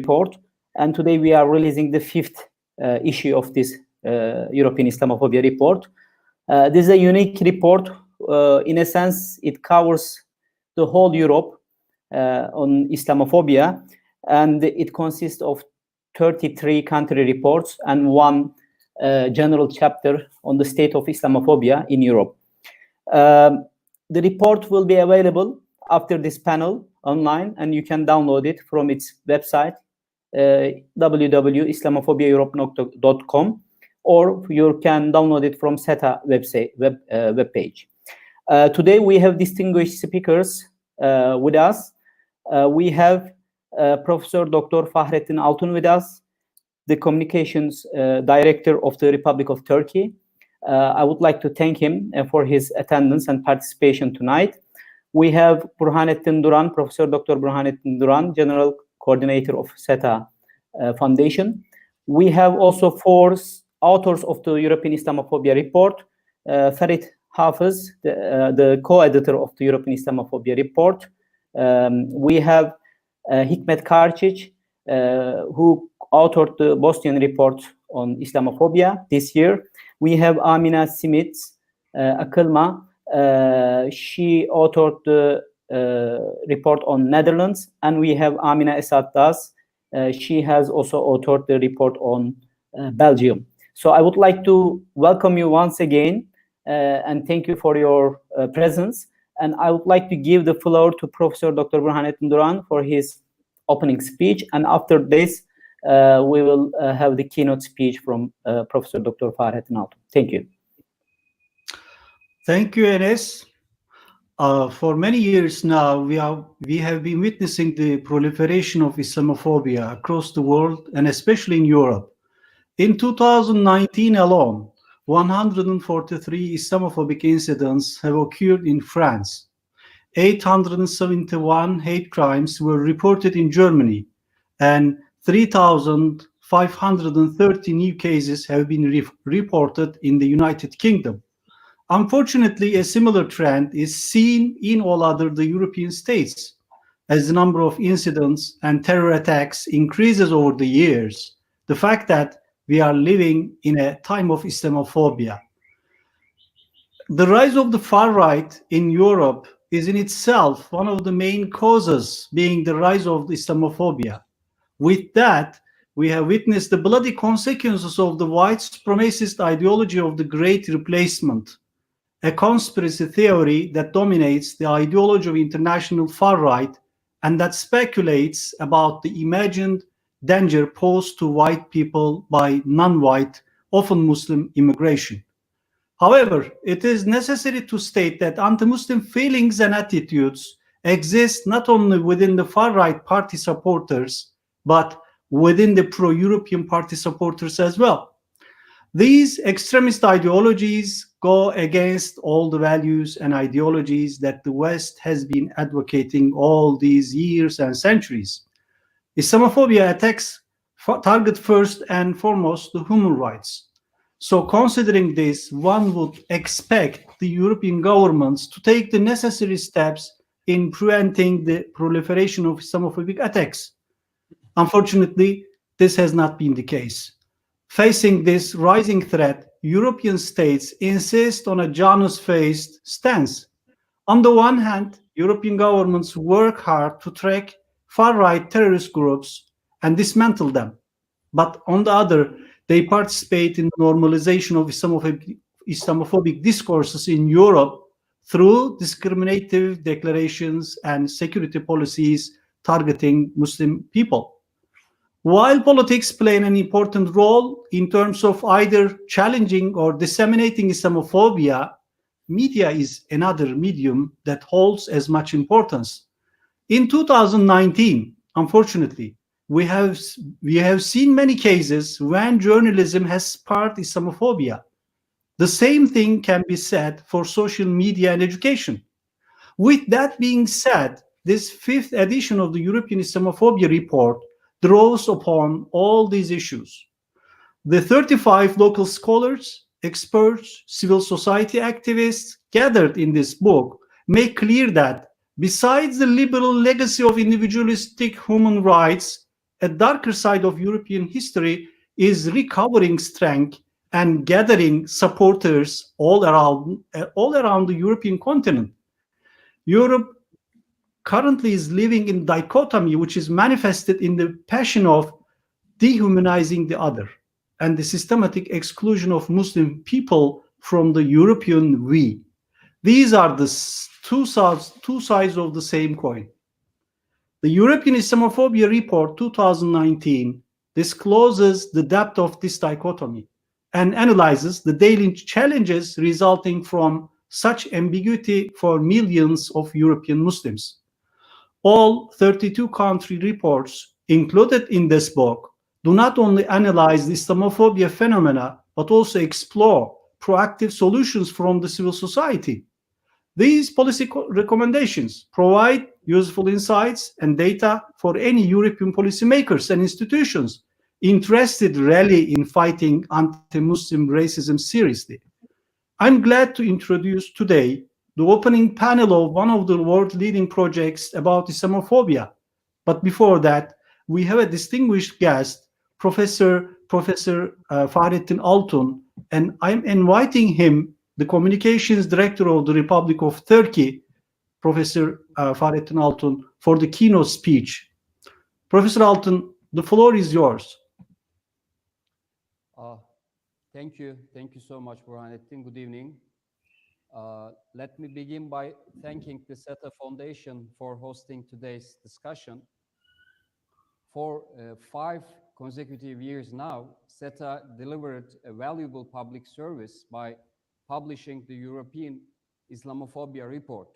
report, and today we are releasing the fifth issue of this European Islamophobia report. This is a unique report. In a sense, it covers the whole Europe on Islamophobia, and it consists of 33 country reports and one general chapter on the state of Islamophobia in Europe. The report will be available after this panel online, and you can download it from its website, www.islamophobiaeurope.com, or you can download it from SETA web page. Today we have distinguished speakers with us. We have Professor Dr. Fahrettin Altun with us, the Communications Director of the Republic of Turkey. I would like to thank him for his attendance and participation tonight. We have Burhanettin Duran, Professor Dr. Burhanettin Duran, General Coordinator of SETA Foundation. We have also four authors of the European Islamophobia Report. Ferit Hafız, the co-editor of the European Islamophobia Report. We have Hikmet Karcic, who authored the Bosnian report on Islamophobia this year. We have Amina Simit Akılma. She authored the report on Netherlands, and we have Amina Esaddas. She has also authored the report on Belgium. So I would like to welcome you once again and thank you for your presence. And I would like to give the floor to Professor Dr. Burhanettin Duran for his opening speech. And after this, we will have the keynote speech from Professor Dr. Fahrettin Altun. Thank you. Thank you, Enes. For many years now, we have been witnessing the proliferation of Islamophobia across the world, and especially in Europe. In 2019 alone, 143 Islamophobic incidents have occurred in France. 871 hate crimes were reported in Germany, and 3,530 new cases have been reported in the United Kingdom. Unfortunately, a similar trend is seen in all other European states, as the number of incidents and terror attacks increases over the years. The fact that we are living in a time of Islamophobia. The rise of the far right in Europe is in itself one of the main causes, being the rise of the Islamophobia. With that, we have witnessed the bloody consequences of the white supremacist ideology of the Great Replacement, a conspiracy theory that dominates the ideology of international far right and that speculates about the imagined danger posed to white people by non-white, often Muslim immigration. However, it is necessary to state that anti-Muslim feelings and attitudes exist not only within the far-right party supporters, but within the pro-European party supporters as well. These extremist ideologies go against all the values and ideologies that the West has been advocating all these years and centuries. Islamophobia attacks target first and foremost the human rights. So considering this, one would expect the European governments to take the necessary steps in preventing the proliferation of Islamophobic attacks. Unfortunately, this has not been the case. Facing this rising threat, European states insist on a janus-faced stance. On the one hand, European governments work hard to track far-right terrorist groups and dismantle them. But on the other, they participate in the normalization of Islamophobic discourses in Europe through discriminative declarations and security policies targeting Muslim people. While politics play an important role in terms of either challenging or disseminating Islamophobia, media is another medium that holds as much importance. In 2019, unfortunately, we have seen many cases when journalism has sparked Islamophobia. The same thing can be said for social media and education. With that being said, this fifth edition of the European Islamophobia Report draws upon all these issues. The 35 local scholars, experts, civil society activists gathered in this book make clear that besides the liberal legacy of individualistic human rights, a darker side of European history is recovering strength and gathering supporters all around the European continent. Europe currently is living in dichotomy, which is manifested in the passion of dehumanizing the other and the systematic exclusion of Muslim people from the European we. These are the two sides of the same coin. The European Islamophobia Report 2019 discloses the depth of this dichotomy and analyzes the daily challenges resulting from such ambiguity for millions of European Muslims. All 32 country reports included in this book do not only analyze the Islamophobia phenomena, but also explore proactive solutions from the civil society. These policy recommendations provide useful insights and data for any European policymakers and institutions interested really in fighting anti-Muslim racism seriously. I'm glad to introduce today the opening panel of one of the world leading projects about Islamophobia. But before that, we have a distinguished guest, Professor Fahrettin Altun, and I'm inviting him, the Communications Director of the Republic of Turkey, Professor Fahrettin Altun, for the keynote speech. Professor Altun, the floor is yours. Thank you. Thank you so much, Burhanettin. Good evening. Let me begin by thanking the SETA Foundation for hosting today's discussion. For 5 consecutive years now, SETA delivered a valuable public service by publishing the European Islamophobia Report.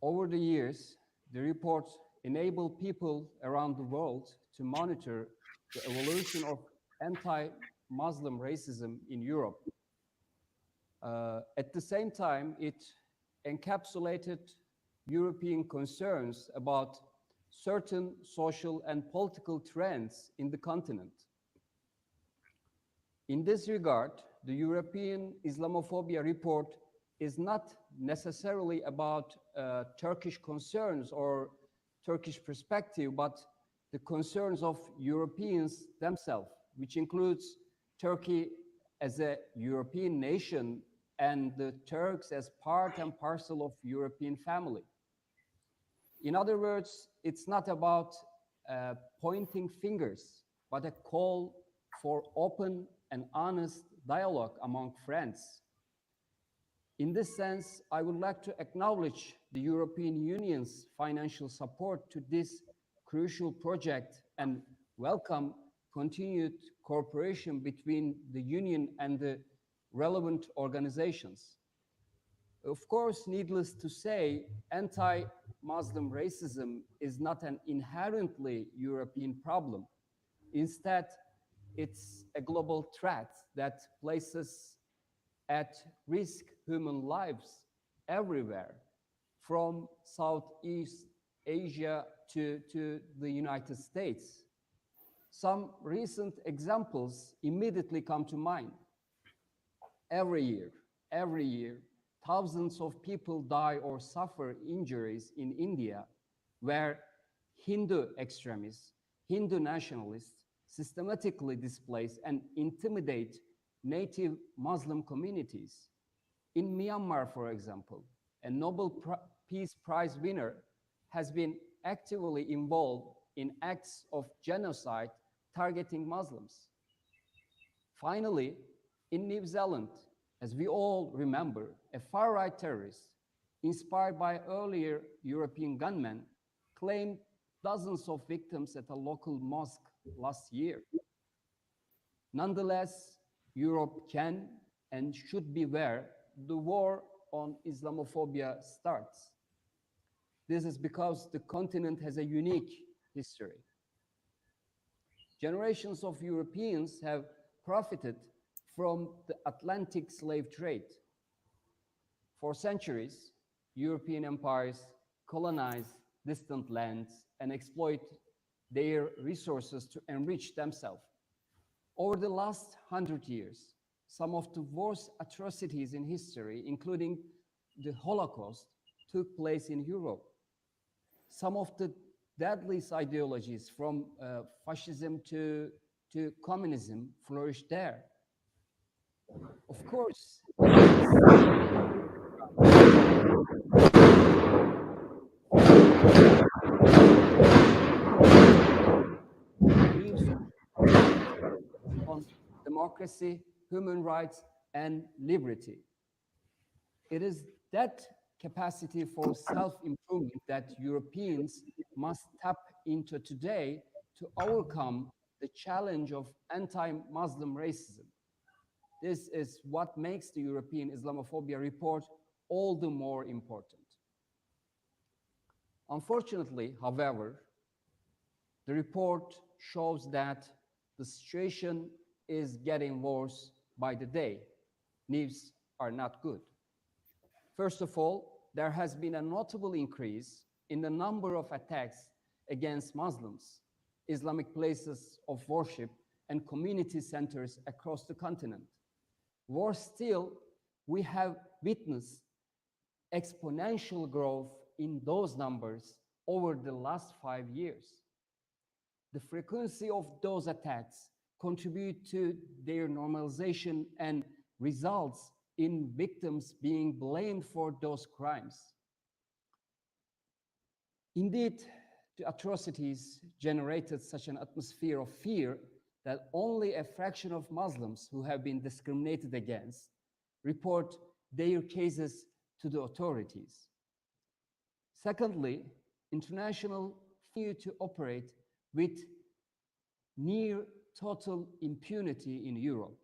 Over the years, the report enabled people around the world to monitor the evolution of anti-Muslim racism in Europe. At the same time, it encapsulated European concerns about certain social and political trends in the continent. In this regard, the European Islamophobia Report is not necessarily about Turkish concerns or Turkish perspective, but the concerns of Europeans themselves, which includes Turkey as a European nation and the Turks as part and parcel of European family. In other words, it's not about pointing fingers, but a call for open and honest dialogue among friends. In this sense, I would like to acknowledge the European Union's financial support to this crucial project and welcome continued cooperation between the Union and the relevant organizations. Of course, needless to say, anti-Muslim racism is not an inherently European problem. Instead, it's a global threat that places at risk human lives everywhere, from Southeast Asia to the United States. Some recent examples immediately come to mind. Every year, thousands of people die or suffer injuries in India, where Hindu extremists, Hindu nationalists systematically displace and intimidate native Muslim communities. In Myanmar, for example, a Nobel Peace Prize winner has been actively involved in acts of genocide targeting Muslims. Finally, in New Zealand, as we all remember, a far-right terrorist, inspired by earlier European gunmen, claimed dozens of victims at a local mosque last year. Nonetheless, Europe can and should be where the war on Islamophobia starts. This is because the continent has a unique history. Generations of Europeans have profited from the Atlantic slave trade. For centuries, European empires colonized distant lands and exploit their resources to enrich themselves. Over the last 100 years, some of the worst atrocities in history, including the Holocaust, took place in Europe. Some of the deadliest ideologies from fascism to communism flourished there. Of course, on democracy, human rights, and liberty. It is that capacity for self-improvement that Europeans must tap into today to overcome the challenge of anti-Muslim racism. This is what makes the European Islamophobia Report all the more important. Unfortunately, however, the report shows that the situation is getting worse by the day. News are not good. First of all, there has been a notable increase in the number of attacks against Muslims, Islamic places of worship, and community centers across the continent. Worse still, we have witnessed exponential growth in those numbers over the last 5 years. The frequency of those attacks contribute to their normalization and results in victims being blamed for those crimes. Indeed, the atrocities generated such an atmosphere of fear that only a fraction of Muslims who have been discriminated against report their cases to the authorities. Secondly, international fear to operate with near total impunity in Europe.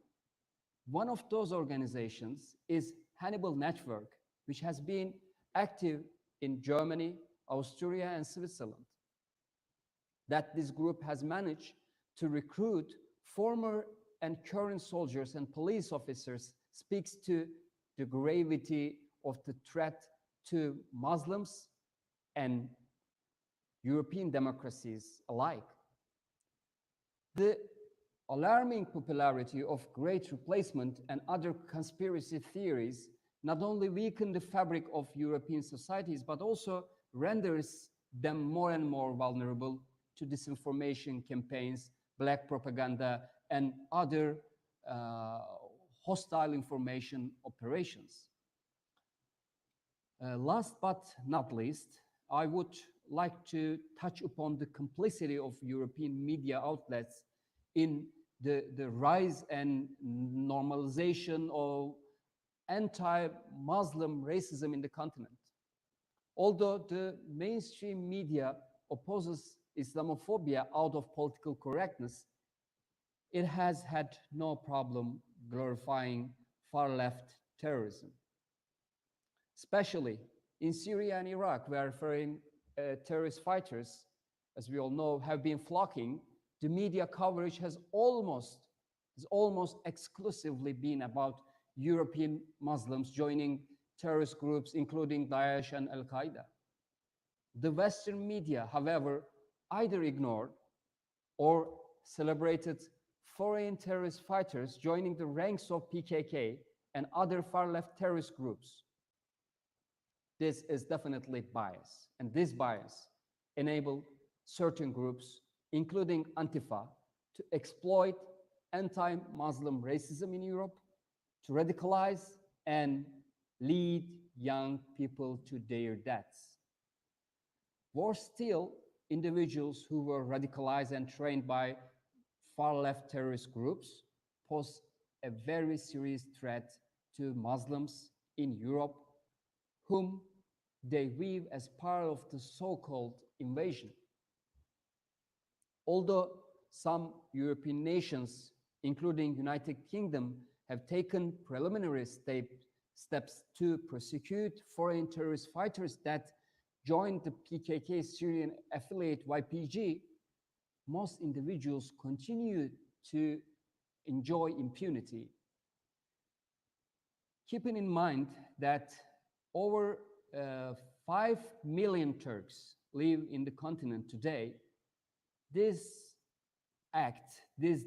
One of those organizations is Hannibal Network, which has been active in Germany, Austria, and Switzerland. That this group has managed to recruit former and current soldiers and police officers speaks to the gravity of the threat to Muslims and European democracies alike. The alarming popularity of Great Replacement and other conspiracy theories not only weaken the fabric of European societies, but also renders them more and more vulnerable to disinformation campaigns, black propaganda, and other hostile information operations. Last but not least, I would like to touch upon the complicity of European media outlets in the rise and normalization of anti-Muslim racism in the continent. Although the mainstream media opposes Islamophobia out of political correctness, it has had no problem glorifying far-left terrorism. Especially in Syria and Iraq, where foreign terrorist fighters, as we all know, have been flocking, the media coverage has almost exclusively been about European Muslims joining terrorist groups, including Daesh and Al-Qaeda. The Western media, however, either ignored or celebrated foreign terrorist fighters joining the ranks of PKK and other far-left terrorist groups. This is definitely bias, and this bias enabled certain groups, including Antifa, to exploit anti-Muslim racism in Europe, to radicalize and lead young people to their deaths. Worse still, individuals who were radicalized and trained by far-left terrorist groups pose a very serious threat to Muslims in Europe, whom they view as part of the so-called invasion. Although some European nations, including United Kingdom, have taken preliminary steps to prosecute foreign terrorist fighters that joined the PKK Syrian affiliate YPG, most individuals continue to enjoy impunity. Keeping in mind that over 5 million Turks live in the continent today, this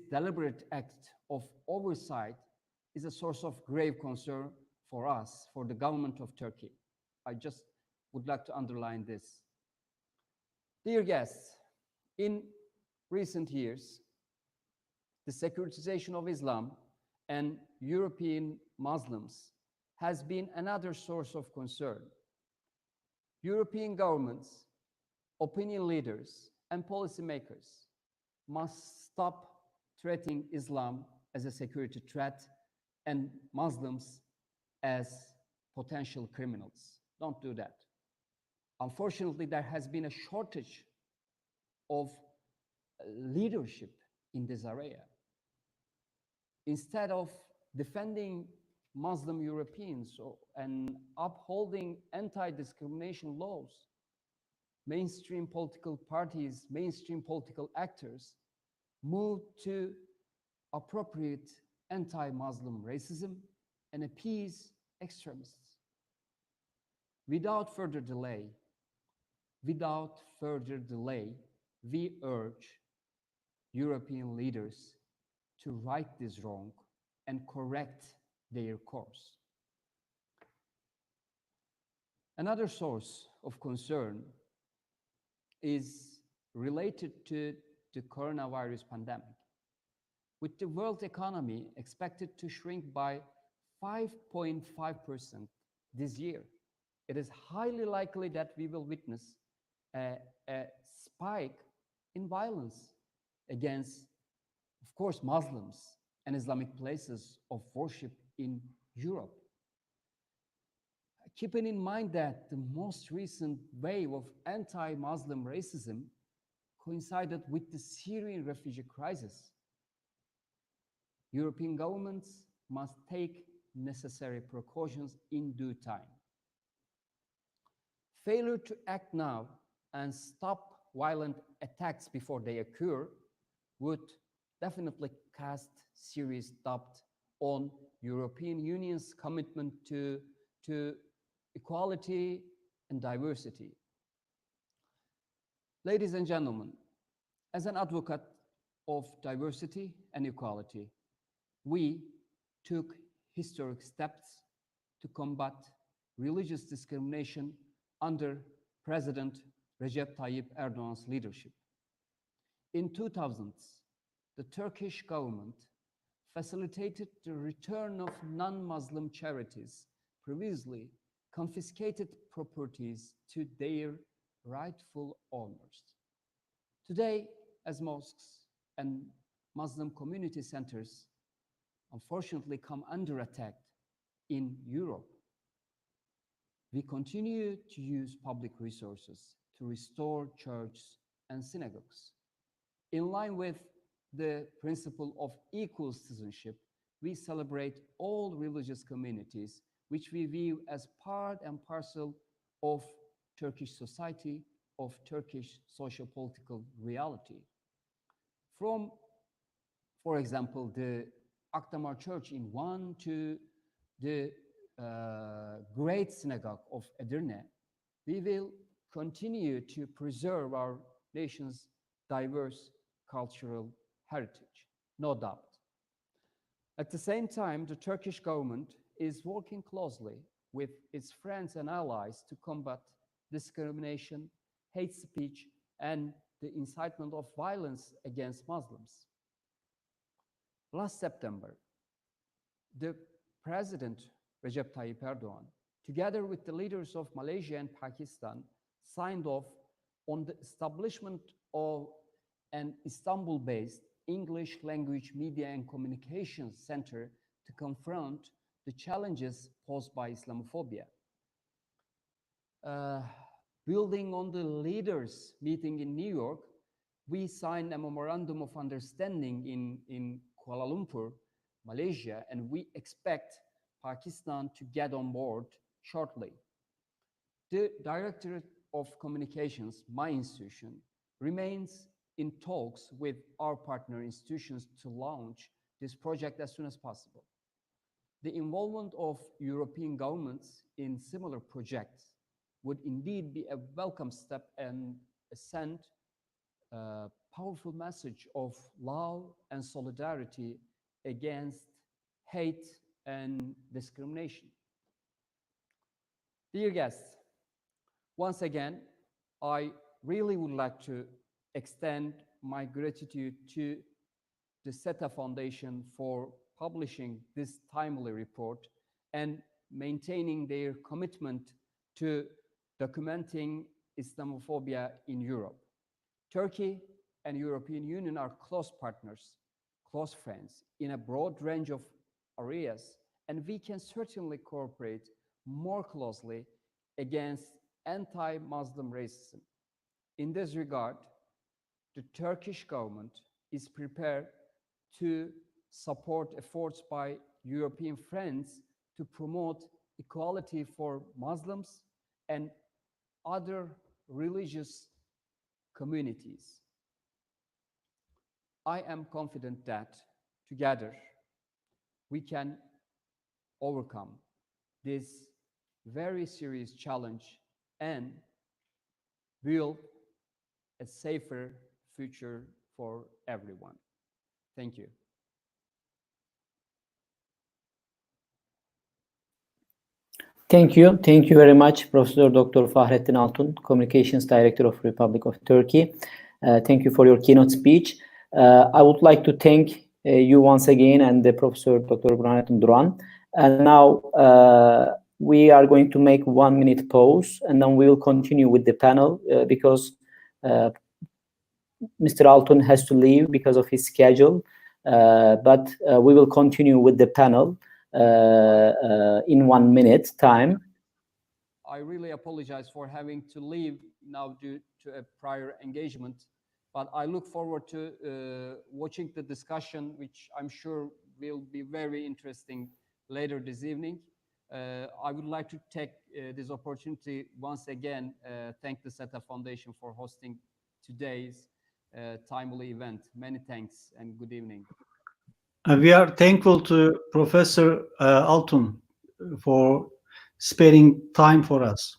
deliberate act of oversight is a source of grave concern for us, for the government of Turkey. I just would like to underline this. Dear guests, in recent years, the securitization of Islam and European Muslims has been another source of concern. European governments, opinion leaders, and policymakers must stop treating Islam as a security threat and Muslims as potential criminals. Don't do that. Unfortunately, there has been a shortage of leadership in this area. Instead of defending Muslim Europeans and upholding anti-discrimination laws, mainstream political parties, mainstream political actors moved to appropriate anti-Muslim racism and appease extremists. Without further delay, we urge European leaders to right this wrong and correct their course. Another source of concern is related to the coronavirus pandemic. With the world economy expected to shrink by 5.5% this year, it is highly likely that we will witness a spike in violence against, of course, Muslims and Islamic places of worship in Europe. Keeping in mind that the most recent wave of anti-Muslim racism coincided with the Syrian refugee crisis, European governments must take necessary precautions in due time. Failure to act now and stop violent attacks before they occur would definitely cast serious doubt on European Union's commitment to equality and diversity. Ladies and gentlemen, as an advocate of diversity and equality, we took historic steps to combat religious discrimination under President Recep Tayyip Erdogan's leadership. In 2000s, the Turkish government facilitated the return of non-Muslim charities previously confiscated properties to their rightful owners. Today, as mosques and Muslim community centers unfortunately come under attack in Europe, we continue to use public resources to restore churches and synagogues. In line with the principle of equal citizenship, we celebrate all religious communities, which we view as part and parcel of Turkish society, of Turkish socio-political reality. From, for example, the Akdamar Church in Van to the Great Synagogue of Edirne, we will continue to preserve our nation's diverse cultural heritage, no doubt. At the same time, the Turkish government is working closely with its friends and allies to combat discrimination, hate speech, and the incitement of violence against Muslims. Last September, the President Recep Tayyip Erdogan, together with the leaders of Malaysia and Pakistan, signed off on the establishment of an Istanbul-based English language media and communications center to confront the challenges posed by Islamophobia. Building on the leaders' meeting in New York, we signed a memorandum of understanding in Kuala Lumpur, Malaysia, and we expect Pakistan to get on board shortly. The Directorate of Communications, my institution, remains in talks with our partner institutions to launch this project as soon as possible. The involvement of European governments in similar projects would indeed be a welcome step and send a powerful message of love and solidarity against hate and discrimination. Dear guests, once again, I really would like to extend my gratitude to the SETA Foundation for publishing this timely report and maintaining their commitment to documenting Islamophobia in Europe. Turkey and European Union are close partners, close friends in a broad range of areas, and we can certainly cooperate more closely against anti-Muslim racism. In this regard, the Turkish government is prepared to support efforts by European friends to promote equality for Muslims and other religious communities. I am confident that together we can overcome this very serious challenge and build a safer future for everyone. Thank you. Thank you. Thank you very much, Professor Dr. Fahrettin Altun, Communications Director of Republic of Turkey. Thank you for your keynote speech. I would like to thank you once again and the Professor Dr. Burhanettin Duran. And now we are going to make 1 minute pause, and then we will continue with the panel because Mr. Altun has to leave because of his schedule. But we will continue with the panel in 1 minute time. I really apologize for having to leave now due to a prior engagement, but I look forward to watching the discussion, which I'm sure will be very interesting later this evening. I would like to take this opportunity once again, thank the SETA Foundation for hosting today's timely event. Many thanks and good evening. We are thankful to Professor Altun for sparing time for us.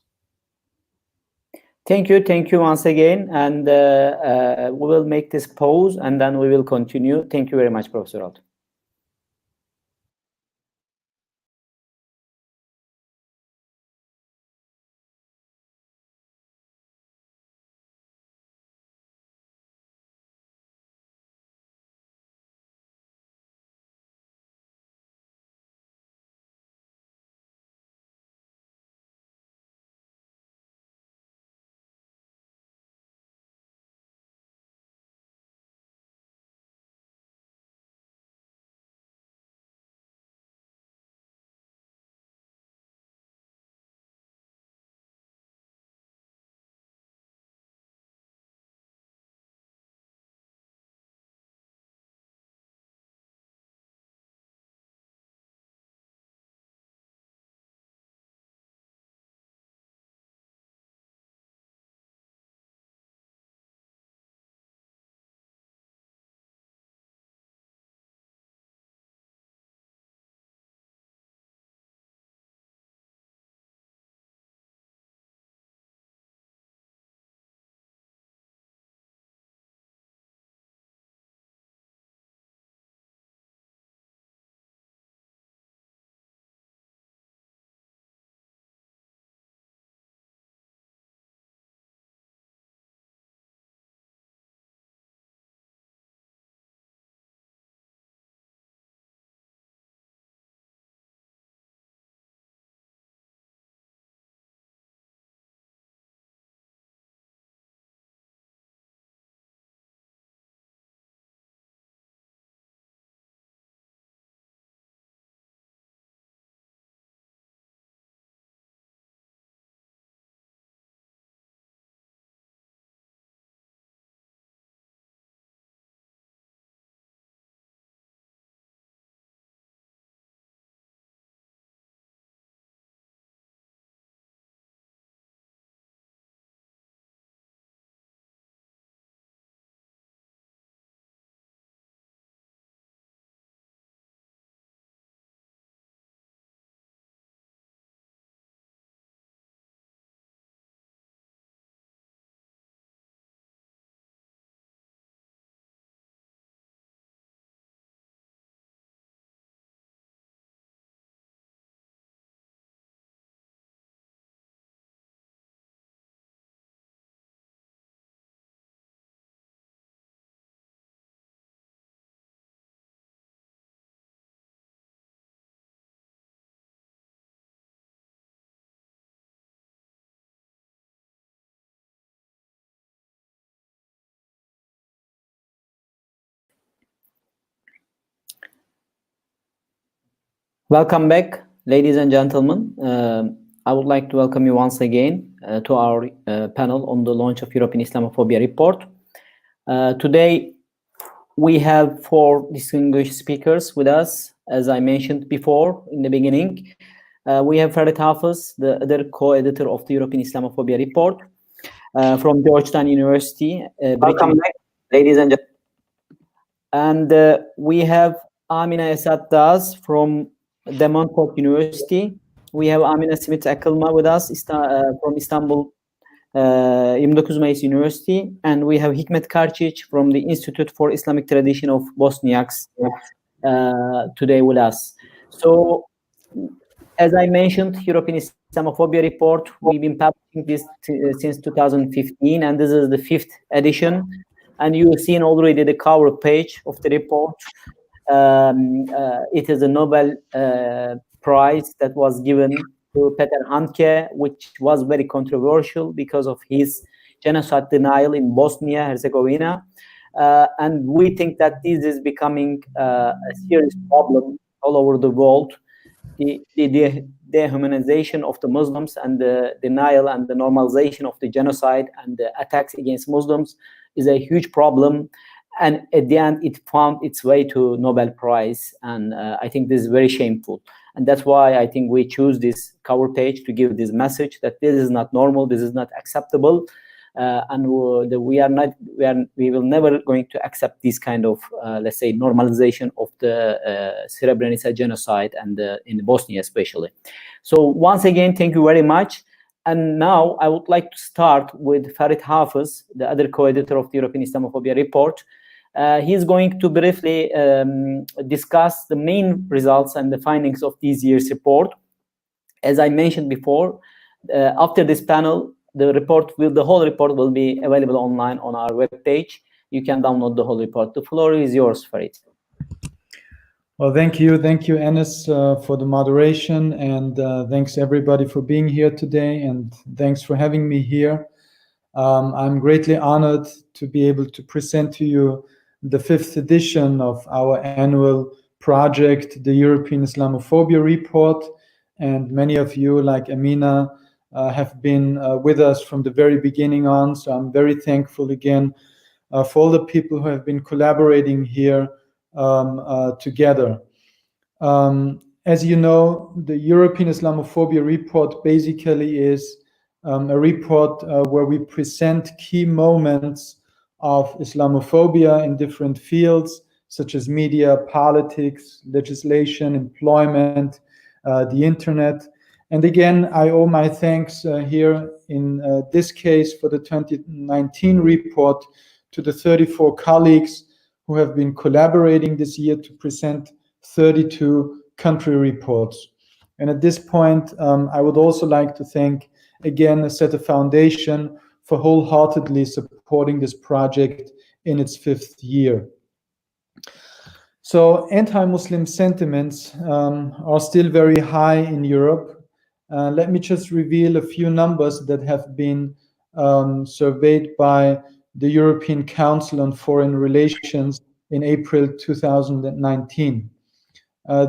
Thank you once again, and we will make this pause and then we will continue. Thank you very much, Professor Altun. Welcome back, ladies and gentlemen. I would like to welcome you once again to our panel on the launch of European Islamophobia Report. Today, we have 4 distinguished speakers with us. As I mentioned before in the beginning, we have Fahrettin Altun, the other co-editor of the European Islamophobia Report from Georgetown University. Welcome back, ladies and gentlemen. And we have Amina Esat Daz from De Montfort University. We have Amina Smith Akılma with us from Istanbul 29 Mayıs University, and we have Hikmet Karčić from the Institute for Islamic Tradition of Bosniaks today with us. So, as I mentioned, European Islamophobia Report, we've been publishing this since 2015, and this is the 5th edition. And you've seen already the cover page of the report. It is a Nobel Prize that was given to Peter Handke, which was very controversial because of his genocide denial in Bosnia and Herzegovina. And we think that this is becoming a serious problem all over the world. The dehumanization of the Muslims and the denial and the normalization of the genocide and the attacks against Muslims is a huge problem. And at the end, it found its way to Nobel Prize. And I think this is very shameful. And that's why I think we choose this cover page to give this message that this is not normal, this is not acceptable. And we will never going to accept this kind of, let's say, normalization of the Srebrenica genocide and in Bosnia especially. So once again, thank you very much. And now I would like to start with Fahrettin Altun, the other co-editor of the European Islamophobia Report. He's going to briefly discuss the main results and the findings of this year's report. As I mentioned before, after this panel, the whole report will be available online on our webpage. You can download the whole report. The floor is yours, Farid. Well, thank you, Enes, for the moderation, and thanks everybody for being here today, and thanks for having me here. I'm greatly honored to be able to present to you the 5th edition of our annual project, the European Islamophobia Report, and many of you, like Amina, have been with us from the very beginning on, so I'm very thankful again for all the people who have been collaborating here together. As you know, the European Islamophobia Report basically is a report where we present key moments of Islamophobia in different fields, such as media, politics, legislation, employment, the internet. And again, I owe my thanks here in this case for the 2019 report to the 34 colleagues who have been collaborating this year to present 32 country reports. And at this point, I would also like to thank again the SETA Foundation for wholeheartedly supporting this project in its 5th year. So anti-Muslim sentiments are still very high in Europe. Let me just reveal a few numbers that have been surveyed by the European Council on Foreign Relations in April 2019.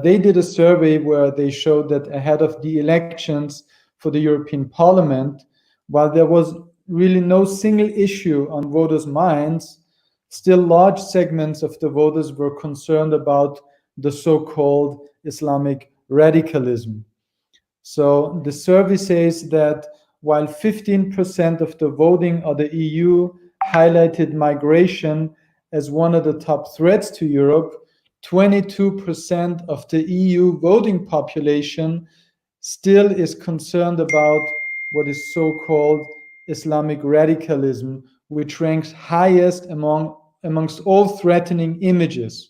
They did a survey where they showed that ahead of the elections for the European Parliament, while there was really no single issue on voters' minds, still large segments of the voters were concerned about the so-called Islamic radicalism. So the survey says that while 15% of the voting of the EU highlighted migration as one of the top threats to Europe, 22% of the EU voting population still is concerned about what is so-called Islamic radicalism, which ranks highest amongst all threatening images.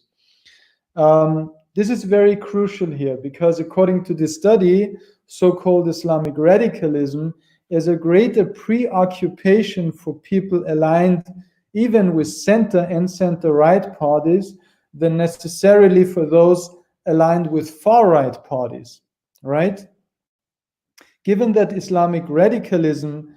This is very crucial here because according to this study, so-called Islamic radicalism is a greater preoccupation for people aligned even with center and center-right parties than necessarily for those aligned with far-right parties, right? Given that Islamic radicalism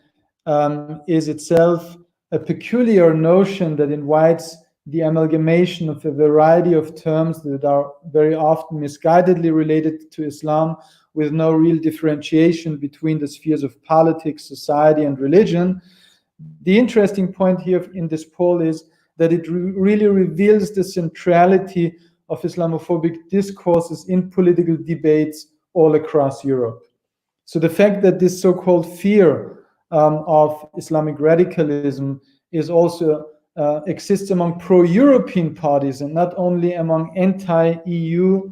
is itself a peculiar notion that invites the amalgamation of a variety of terms that are very often misguidedly related to Islam, with no real differentiation between the spheres of politics, society, and religion. The interesting point here in this poll is that it really reveals the centrality of Islamophobic discourses in political debates all across Europe. So the fact that this so-called fear of Islamic radicalism is also exists among pro-European parties and not only among anti-EU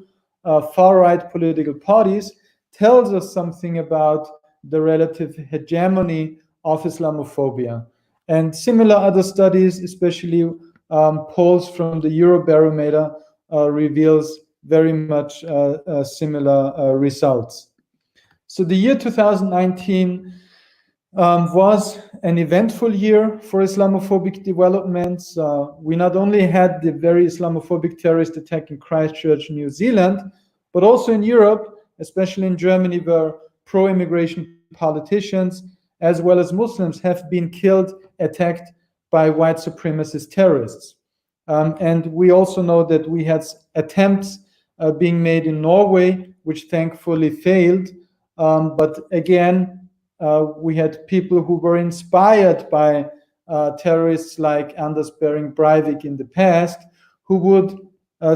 far-right political parties tells us something about the relative hegemony of Islamophobia. And similar other studies, especially polls from the Eurobarometer, reveals very much similar results. So the year 2019 was an eventful year for Islamophobic developments. We not only had the very Islamophobic terrorist attack in Christchurch, New Zealand, but also in Europe, especially in Germany, where pro-immigration politicians as well as Muslims have been killed, attacked by white supremacist terrorists. And we also know that we had attempts being made in Norway, which thankfully failed. But again, we had people who were inspired by terrorists like Anders Behring Breivik in the past, who would,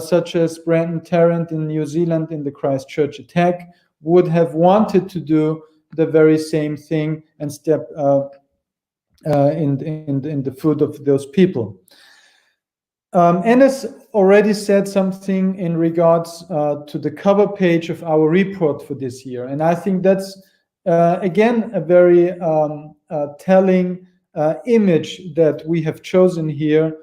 such as Brandon Tarrant in New Zealand in the Christchurch attack, would have wanted to do the very same thing and step in the foot of those people. Enes already said something in regards to the cover page of our report for this year, and I think that's again a very telling image that we have chosen here,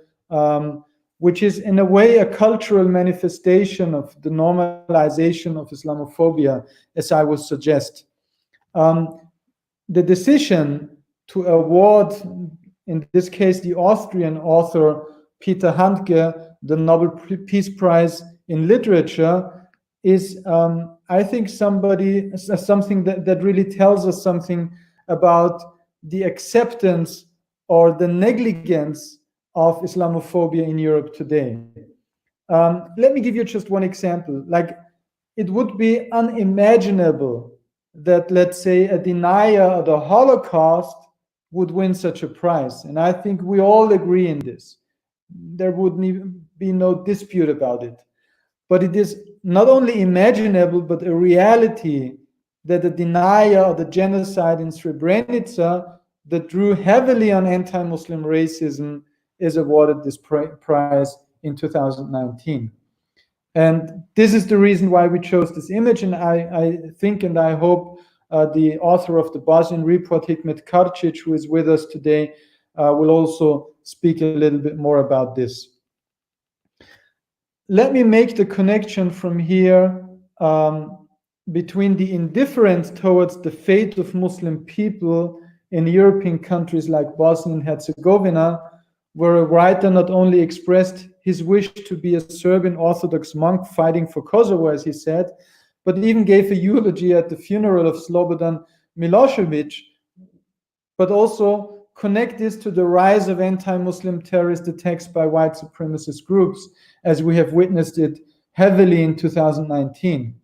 which is in a way a cultural manifestation of the normalization of Islamophobia, as I would suggest. The decision to award, in this case, the Austrian author Peter Handke the Nobel Peace Prize in Literature is, I think, something that really tells us something about the acceptance or the negligence of Islamophobia in Europe today. Let me give you just one example. Like, it would be unimaginable that, let's say, a denier of the Holocaust would win such a prize. And I think we all agree in this. There would be no dispute about it. But it is not only imaginable, but a reality that the denier of the genocide in Srebrenica that drew heavily on anti-Muslim racism is awarded this prize in 2019. And this is the reason why we chose this image. And I think and I hope the author of the Bosnian report, Hikmet Karčić, who is with us today, will also speak a little bit more about this. Let me make the connection from here between the indifference towards the fate of Muslim people in European countries like Bosnia and Herzegovina, where a writer not only expressed his wish to be a Serbian Orthodox monk fighting for Kosovo, as he said, but even gave a eulogy at the funeral of Slobodan Milosevic, but also connect this to the rise of anti-Muslim terrorist attacks by white supremacist groups, as we have witnessed it heavily in 2019.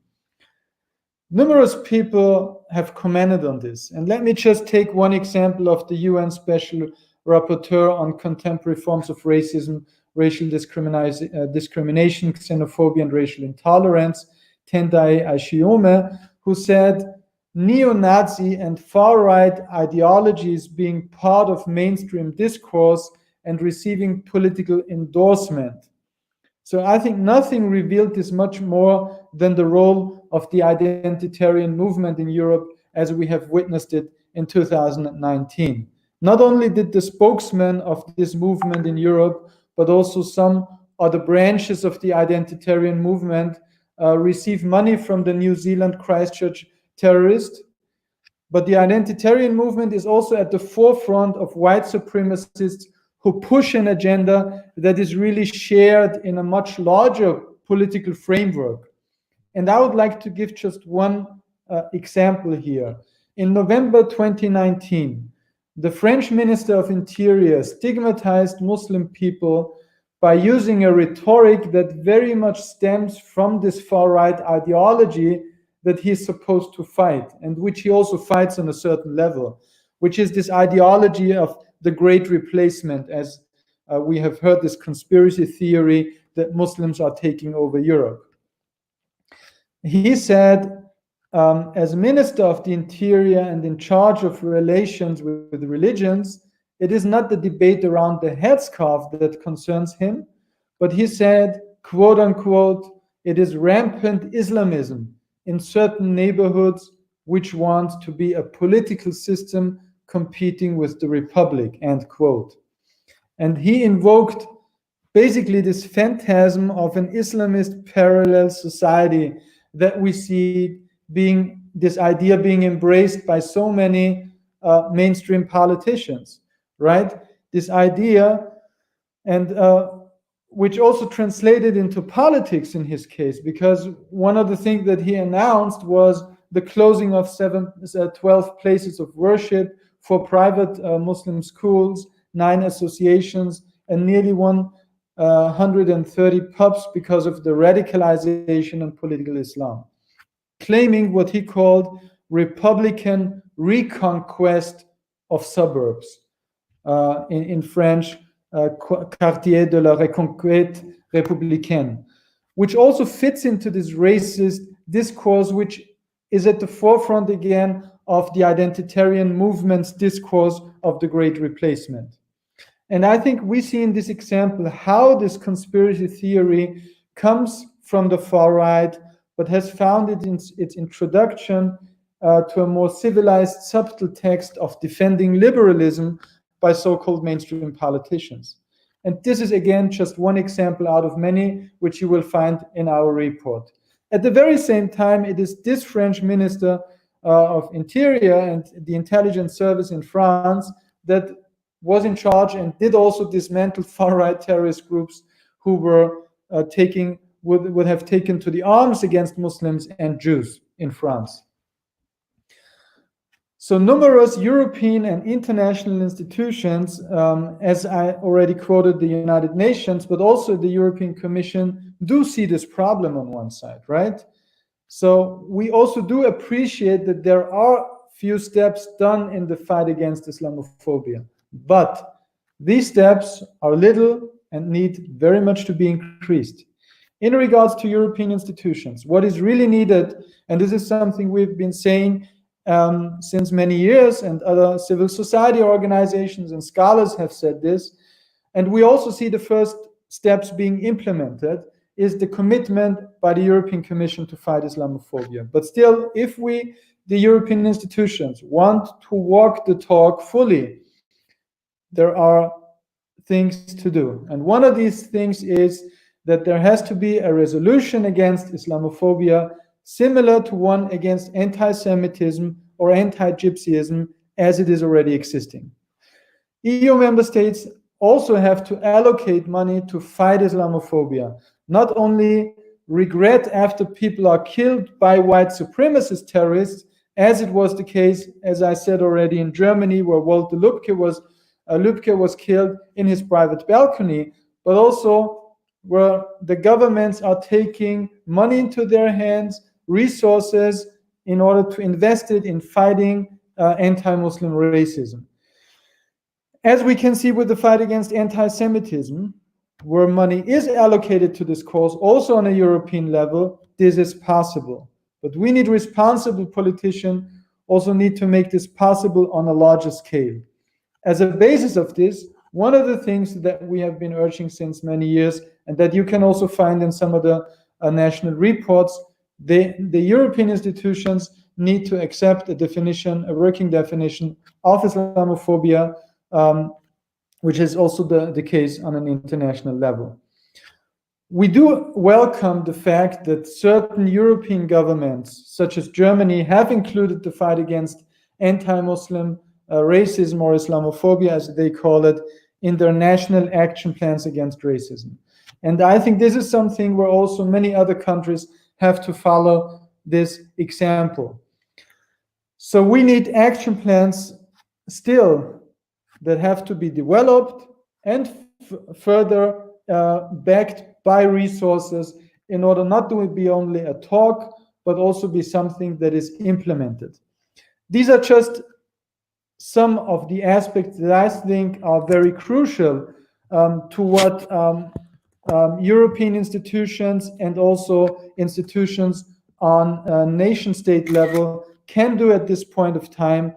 Numerous people have commented on this, and let me just take one example of the UN Special Rapporteur on contemporary forms of racism, racial discrimination, xenophobia, and racial intolerance, Tendai Ashiome, who said, neo-Nazi and far-right ideologies being part of mainstream discourse and receiving political endorsement. So I think nothing revealed this much more than the role of the identitarian movement in Europe as we have witnessed it in 2019. Not only did the spokesman of this movement in Europe, but also some other branches of the identitarian movement receive money from the New Zealand Christchurch terrorist. But the identitarian movement is also at the forefront of white supremacists who push an agenda that is really shared in a much larger political framework. And I would like to give just one example here. In November 2019, the French Minister of Interior stigmatized Muslim people by using a rhetoric that very much stems from this far-right ideology that he's supposed to fight, and which he also fights on a certain level, which is this ideology of the great replacement, as we have heard, this conspiracy theory that Muslims are taking over Europe. He said, as Minister of the Interior and in charge of relations with religions, it is not the debate around the headscarf that concerns him, but he said, quote unquote, it is rampant Islamism in certain neighborhoods which want to be a political system competing with the Republic, end quote. And he invoked basically this phantasm of an Islamist parallel society that we see being, this idea being embraced by so many mainstream politicians, right? This idea, and which also translated into politics in his case, because one of the things that he announced was the closing of 12 places of worship for private Muslim schools, 9 associations, and nearly 130 pubs because of the radicalization and political Islam, claiming what he called Republican reconquest of suburbs. In French, quartier de la reconquête républicaine, which also fits into this racist discourse, which is at the forefront again of the identitarian movement's discourse of the Great Replacement. And I think we see in this example how this conspiracy theory comes from the far right, but has found it in its introduction to a more civilized, subtle text of defending liberalism by so-called mainstream politicians. And this is again just one example out of many which you will find in our report. At the very same time, it is this French Minister of Interior and the intelligence service in France that was in charge and did also dismantle far-right terrorist groups who were would have taken to the arms against Muslims and Jews in France. So numerous European and international institutions, as I already quoted the United Nations, but also the European Commission, do see this problem on one side, right? So we also do appreciate that there are few steps done in the fight against Islamophobia, but these steps are little and need very much to be increased. In regards to European institutions, what is really needed, and this is something we've been saying since many years, and other civil society organizations and scholars have said this, and we also see the first steps being implemented, is the commitment by the European Commission to fight Islamophobia. But still, if we, the European institutions, want to walk the talk fully, there are things to do. And one of these things is that there has to be a resolution against Islamophobia similar to one against anti-Semitism or anti-Gypsyism as it is already existing. EU member states also have to allocate money to fight Islamophobia, not only regret after people are killed by white supremacist terrorists, as it was the case, as I said already, in Germany, where Walter Lübcke was killed in his private balcony, but also where the governments are taking money into their hands, resources, in order to invest it in fighting anti-Muslim racism. As we can see with the fight against anti-Semitism, where money is allocated to this cause, also on a European level, this is possible. But we need responsible politicians, also need to make this possible on a larger scale. As a basis of this, one of the things that we have been urging since many years, and that you can also find in some of the national reports, the European institutions need to accept a definition, a working definition of Islamophobia, which is also the case on an international level. We do welcome the fact that certain European governments, such as Germany, have included the fight against anti-Muslim racism, or Islamophobia as they call it, in their national action plans against racism. And I think this is something where also many other countries have to follow this example. So we need action plans still that have to be developed and further backed by resources in order not to be only a talk, but also be something that is implemented. These are just some of the aspects that I think are very crucial to what European institutions and also institutions on a nation state level can do at this point of time.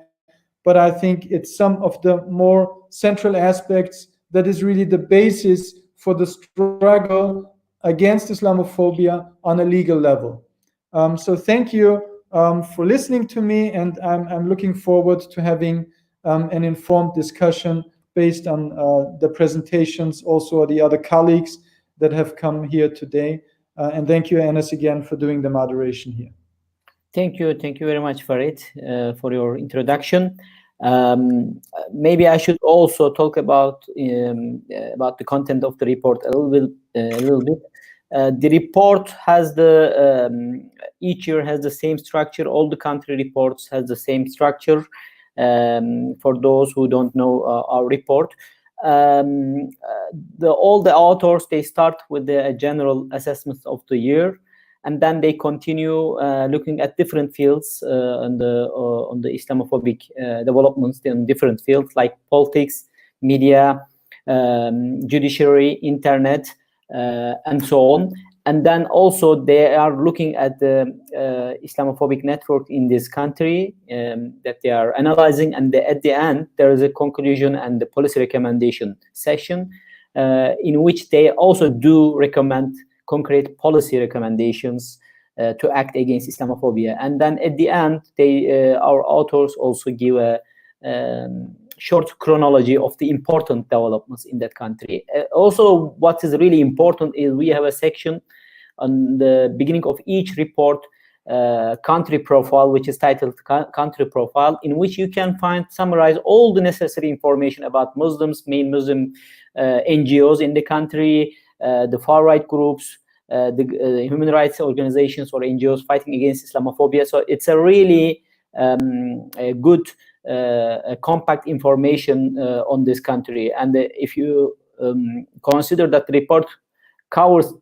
But I think it's some of the more central aspects that is really the basis for the struggle against Islamophobia on a legal level. So thank you for listening to me, and I'm looking forward to having an informed discussion based on the presentations, also the other colleagues that have come here today. And thank you, Enes, again for doing the moderation here. Thank you very much, Farid, for your introduction. Maybe I should also talk about the content of the report a little bit. The report has each year has the same structure. All the country reports has the same structure. For those who don't know our report, all the authors, they start with the general assessment of the year, and then they continue looking at different fields on the Islamophobic developments in different fields like politics, media, judiciary, internet, and so on. And then also they are looking at the Islamophobic network in this country that they are analyzing, and at the end there is a conclusion and the policy recommendation section in which they also do recommend concrete policy recommendations to act against Islamophobia. And then at the end, our authors also give a short chronology of the important developments in that country. Also, what is really important is we have a section on the beginning of each report, country profile, which is titled country profile, in which you can summarize all the necessary information about Muslims, main Muslim NGOs in the country, the far-right groups, the human rights organizations or NGOs fighting against Islamophobia. So it's a really a good compact information on this country. And if you consider that the report covers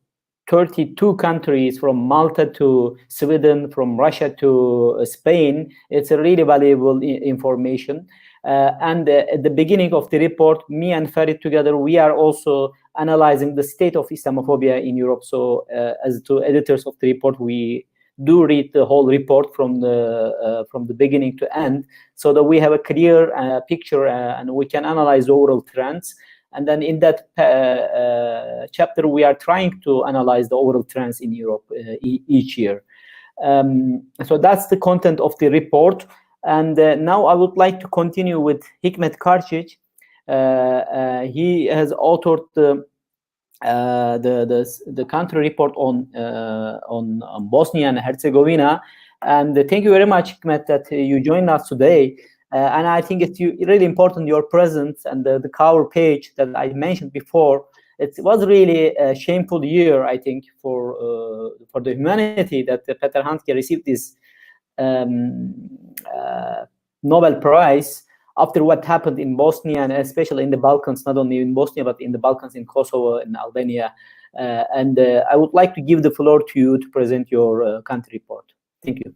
32 countries from Malta to Sweden, from Russia to Spain, it's a really valuable information. And at the beginning of the report, me and Farid together, we are also analyzing the state of Islamophobia in Europe. So as two editors of the report, we do read the whole report from the beginning to end, so that we have a clear picture and we can analyze overall trends. And then in that chapter, we are trying to analyze the overall trends in Europe each year. So that's the content of the report. And now I would like to continue with Hikmet Karcic. He has authored the country report on Bosnia and Herzegovina. And thank you very much, Hikmet, that you joined us today. And I think it's really important, your presence and the cover page that I mentioned before. It was really a shameful year, I think, for the humanity, that Peter Handke received this Nobel Prize after what happened in Bosnia, and especially in the Balkans, not only in Bosnia, but in the Balkans, in Kosovo and Albania. And I would like to give the floor to you to present your country report. Thank you.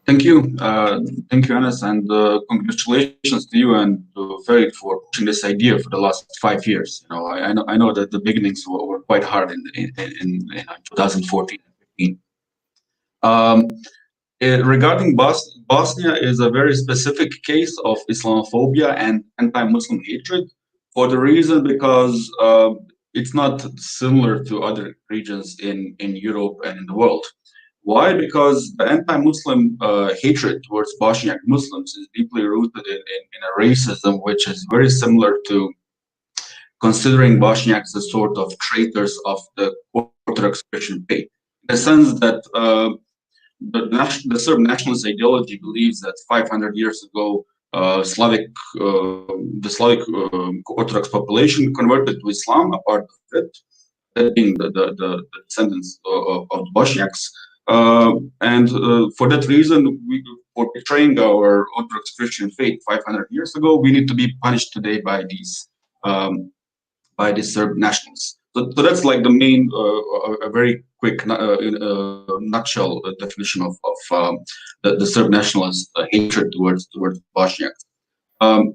Thank you, Enes, and congratulations to you and to Farid for pushing this idea for the last 5 years. You know, I know that the beginnings were quite hard in 2014 and 15. Regarding Bosnia is a very specific case of Islamophobia and anti-Muslim hatred, for the reason because it's not similar to other regions in Europe and in the world. Why? Because the anti-Muslim hatred towards Bosniak Muslims is deeply rooted in a racism which is very similar to considering Bosniaks as sort of traitors of the Orthodox Christian faith, in the sense that the Serb nationalist ideology believes that 500 years ago, the Slavic Orthodox population converted to Islam, a part of it, that being the descendants of the Bosniaks. And for that reason, for betraying our Orthodox Christian faith 500 years ago, we need to be punished today by these by the Serb nationalists. So that's like the main, a very quick nutshell definition of the Serb nationalist hatred towards Bosniaks.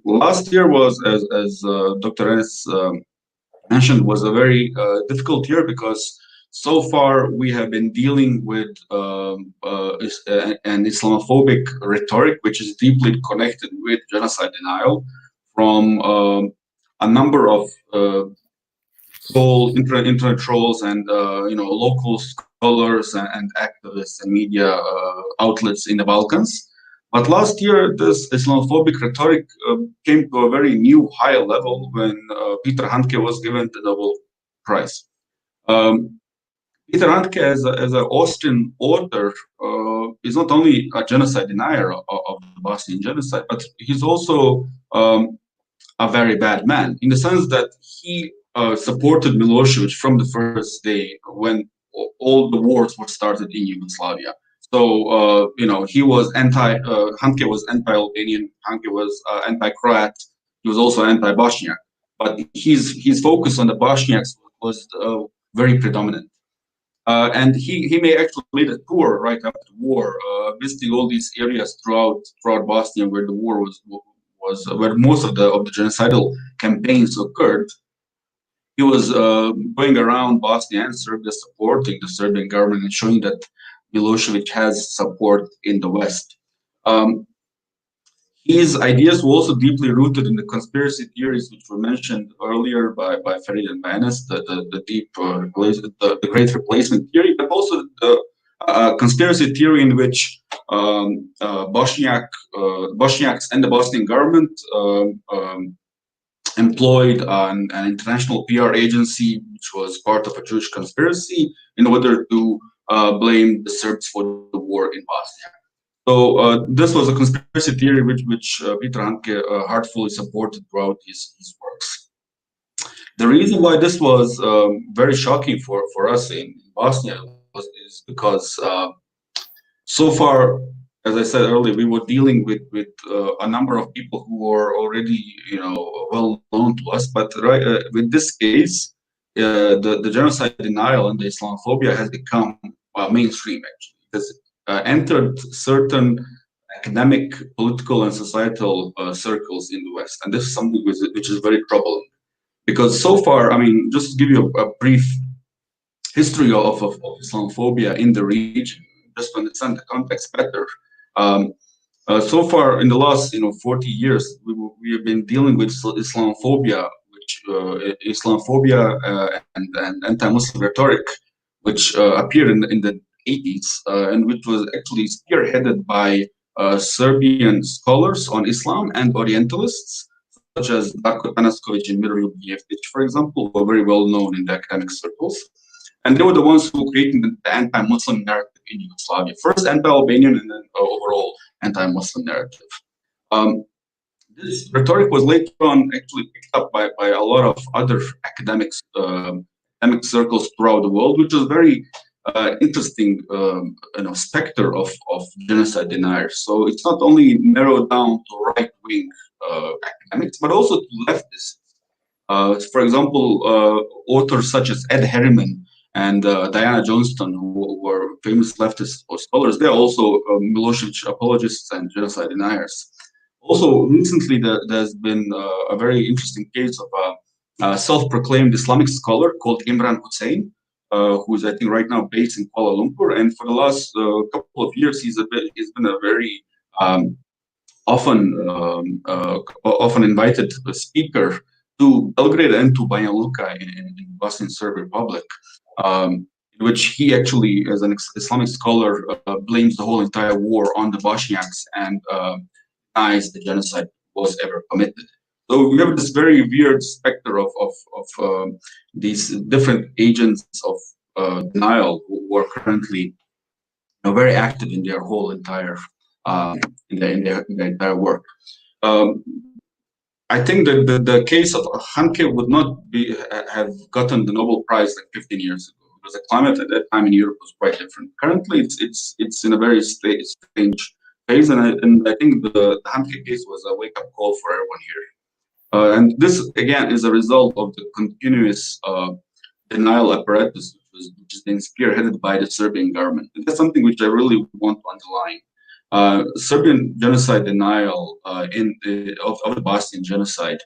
Last year was, as Dr. Enes mentioned, was a very difficult year because so far we have been dealing with an Islamophobic rhetoric, which is deeply connected with genocide denial from a number of internet trolls and local scholars and activists and media outlets in the Balkans. But last year, this Islamophobic rhetoric came to a very new, high level when Peter Handke was given the Nobel Prize. Peter Handke, as an Austrian author, is not only a genocide denier of the Bosnian genocide, but he's also a very bad man, in the sense that he supported Milosevic from the first day when all the wars were started in Yugoslavia. So, he was Handke was anti-Albanian, Handke was anti-Croat, he was also anti-Bosniak. But his focus on the Bosniaks was very predominant. And he may actually made a tour right after the war, visiting all these areas throughout Bosnia where the war was where most of the genocidal campaigns occurred. He was going around Bosnia and Serbia, supporting the Serbian government and showing that Milosevic has support in the West. His ideas were also deeply rooted in the conspiracy theories, which were mentioned earlier by Farid and Enes, the Great Replacement theory, but also the conspiracy theory in which Bosniaks and the Bosnian government employed an international PR agency, which was part of a Jewish conspiracy, in order to blame the Serbs for the war in Bosnia. So this was a conspiracy theory which Peter Handke heartfully supported throughout his works. The reason why this was very shocking for us in Bosnia is because so far, as I said earlier, we were dealing with a number of people who were already well known to us. But with this case, the genocide denial and the Islamophobia has become mainstream, actually, because it entered certain academic, political, and societal circles in the West, and this is something which is very troubling. Because so far, I mean, just to give you a brief history of Islamophobia in the region, just to understand the context better. So far, in the last 40 years, we have been dealing with Islamophobia, and anti-Muslim rhetoric, which appeared in the 80s, and which was actually spearheaded by Serbian scholars on Islam and Orientalists, such as Darko Tanaskovic and Miroljub Jeftić, for example, who are very well known in the academic circles. And they were the ones who created the anti-Muslim narrative in Yugoslavia. First anti-Albanian and then overall anti-Muslim narrative. This rhetoric was later on actually picked up by a lot of other academic circles throughout the world, which was very interesting specter of genocide deniers. So it's not only narrowed down to right-wing academics, but also to leftists. For example, authors such as Ed Harriman and Diana Johnston, who were famous leftist scholars, they're also Milosevic apologists and genocide deniers. Also, recently there's been a very interesting case of a self-proclaimed Islamic scholar called Imran Hussein, who is, I think, right now based in Kuala Lumpur. And for the last couple of years, he's been a very often invited speaker to Belgrade and to Banja Luka in the Bosnian Serb Republic, in which he actually, as an Islamic scholar, blames the whole entire war on the Bosniaks and denies the genocide was ever committed. So we have this very weird specter of these different agents of denial who are currently very active in their whole entire in their entire work. I think that the case of Handke would not have gotten the Nobel Prize like 15 years ago, because the climate at that time in Europe was quite different. Currently, it's in a very strange phase, and I think the Handke case was a wake-up call for everyone here. And this, again, is a result of the continuous denial apparatus, which is being spearheaded by the Serbian government. And that's something which I really want to underline. Serbian genocide denial of the Bosnian genocide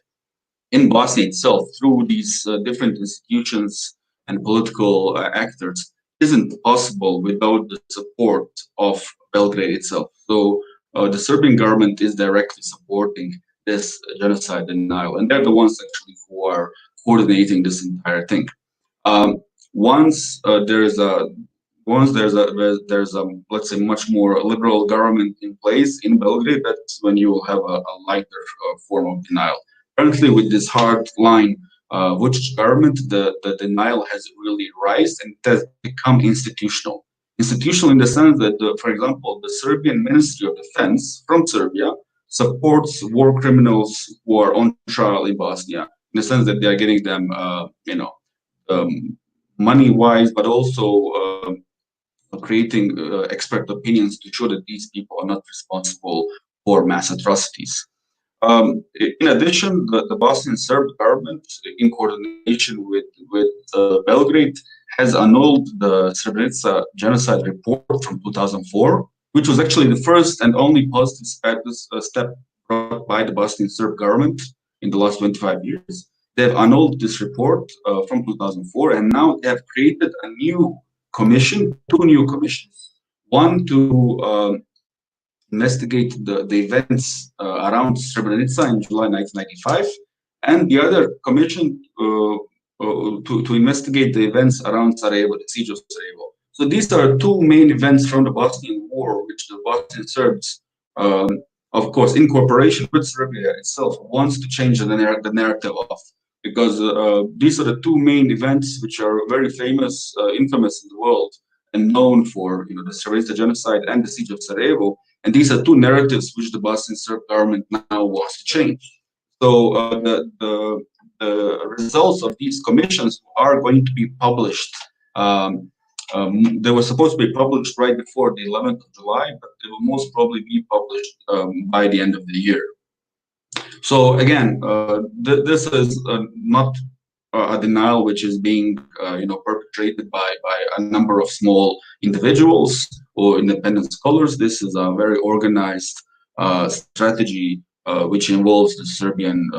in Bosnia itself through these different institutions and political actors isn't possible without the support of Belgrade itself. So the Serbian government is directly supporting this genocide denial, and they're the ones actually who are coordinating this entire thing. Once there's a let's say much more liberal government in place in Belgrade, that's when you will have a lighter form of denial. Currently, with this hard line Vučić government, the denial has really risen and it has become institutional. Institutional in the sense that, for example, the Serbian Ministry of Defense from Serbia supports war criminals who are on trial in Bosnia, in the sense that they are getting them, money-wise, but also creating expert opinions to show that these people are not responsible for mass atrocities. In addition, the Bosnian Serb government, in coordination with Belgrade, has annulled the Srebrenica genocide report from 2004, which was actually the first and only positive step brought by the Bosnian Serb government in the last 25 years. They've annulled this report from 2004, and now they have created a new commission, two new commissions. One to investigate the events around Srebrenica in July 1995, and the other commission to investigate the events around Sarajevo, the siege of Sarajevo. So these are two main events from the Bosnian War, which the Bosnian Serbs, of course, in cooperation with Serbia itself, wants to change the narrative of, because these are the two main events which are very famous, infamous in the world, and known for the Srebrenica genocide and the siege of Sarajevo. And these are two narratives which the Bosnian Serb government now wants to change. So the results of these commissions are going to be published. They were supposed to be published right before the 11th of July, but they will most probably be published by the end of the year. So again, this is not a denial which is being perpetrated by a number of small individuals or independent scholars. This is a very organized strategy which involves the Serbian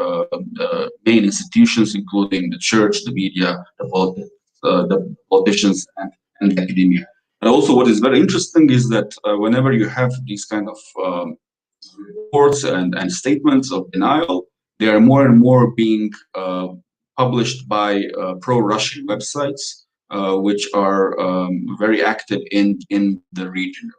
main institutions, including the church, the media, the politicians, and the academia. And also, what is very interesting is that whenever you have these kind of reports and statements of denial, they are more and more being published by pro-Russian websites, which are very active in the region.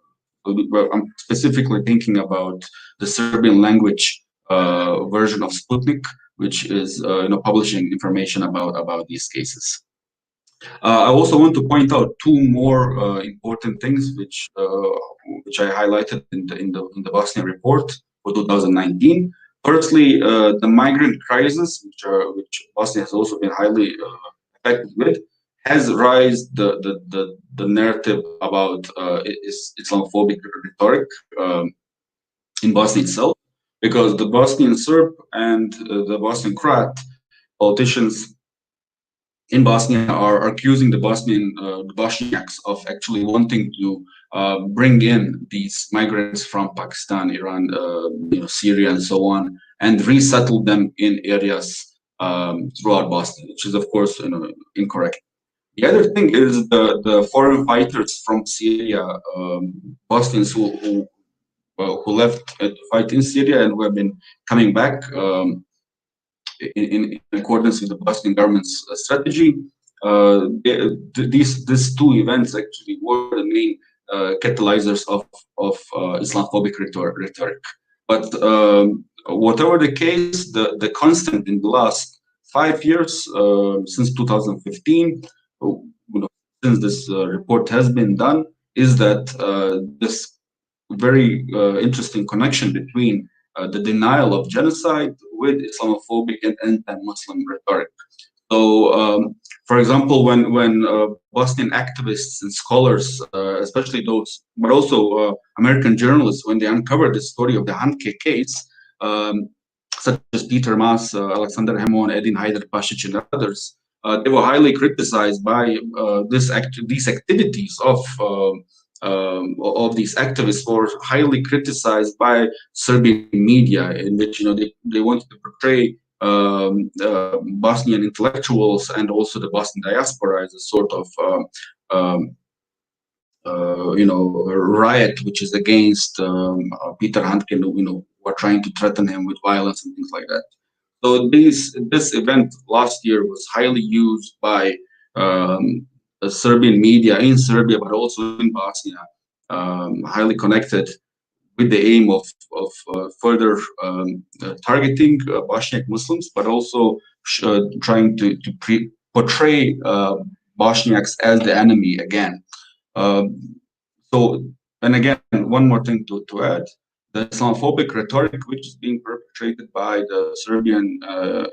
I'm specifically thinking about the Serbian language version of Sputnik, which is publishing information about these cases. I also want to point out two more important things which I highlighted in the Bosnia report for 2019. Firstly, the migrant crisis, which Bosnia has also been highly affected with, has raised the narrative about Islamophobic rhetoric in Bosnia itself, because the Bosnian Serb and the Bosnian Croat politicians in Bosnia are accusing the Bosniaks of actually wanting to bring in these migrants from Pakistan, Iran, Syria, and so on, and resettle them in areas throughout Bosnia, which is, of course, incorrect. The other thing is the foreign fighters from Syria, Bosnians who left to fight in Syria and who have been coming back in accordance with the Bosnian government's strategy. These two events actually were the main catalyzers of Islamophobic rhetoric. But whatever the case, the constant in the last 5 years, since 2015, since this report has been done, is that this very interesting connection between the denial of genocide with Islamophobic and anti-Muslim rhetoric. So, for example, when Bosnian activists and scholars, especially those, but also American journalists, when they uncovered the story of the Handke case, such as Peter Maas, Alexander Hamon, Edin Haydarpašić, and others, they were highly criticized by these activities of these activists were highly criticized by Serbian media, in which they wanted to portray Bosnian intellectuals and also the Bosnian diaspora as a sort of riot, which is against Peter Handke, who are trying to threaten him with violence and things like that. So this event last year was highly used by the Serbian media in Serbia, but also in Bosnia, highly connected with the aim of further targeting Bosniak Muslims, but also trying to portray Bosniaks as the enemy again. And again, one more thing to add. The Islamophobic rhetoric, which is being perpetrated by the Serbian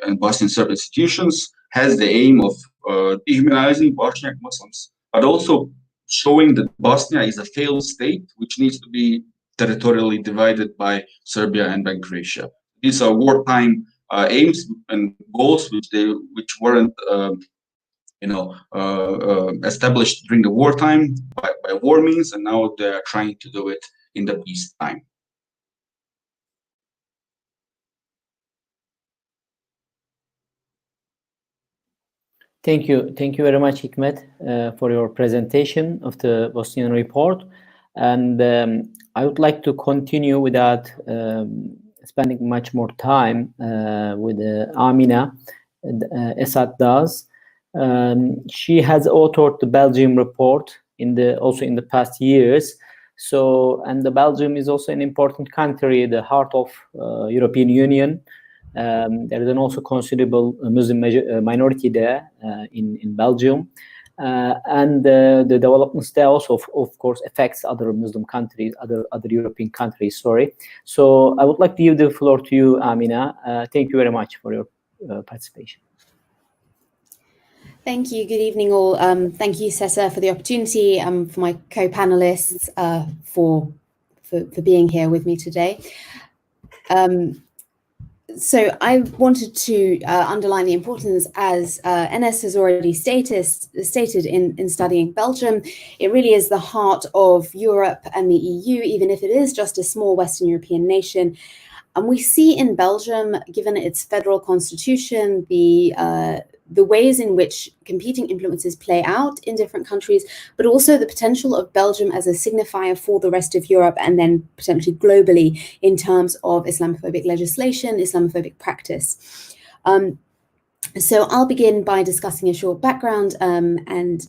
and Bosnian Serb institutions, has the aim of dehumanizing Bosniak Muslims, but also showing that Bosnia is a failed state, which needs to be territorially divided by Serbia and by Croatia. These are wartime aims and goals, which weren't established during the wartime by war means, and now they're trying to do it in the peacetime. Thank you very much, Hikmet, for your presentation of the Bosnian report. And I would like to continue without spending much more time with Amina, Esat does. She has authored the Belgium report also in the past years. And the Belgium is also an important country, the heart of European Union. There is an also considerable Muslim minority there in Belgium, and the developments there also, of course, affects other Muslim countries, other European countries. So I would like to give the floor to you, Amina. Thank you very much for your participation. Thank you. Good evening, all. Thank you, SETA, for the opportunity, for my co-panelists for being here with me today. So I wanted to underline the importance, as Enes has already stated in studying Belgium. It really is the heart of Europe and the EU, even if it is just a small Western European nation. And we see in Belgium, given its federal constitution, the ways in which competing influences play out in different countries, but also the potential of Belgium as a signifier for the rest of Europe and then potentially globally in terms of Islamophobic legislation, Islamophobic practice. So I'll begin by discussing a short background and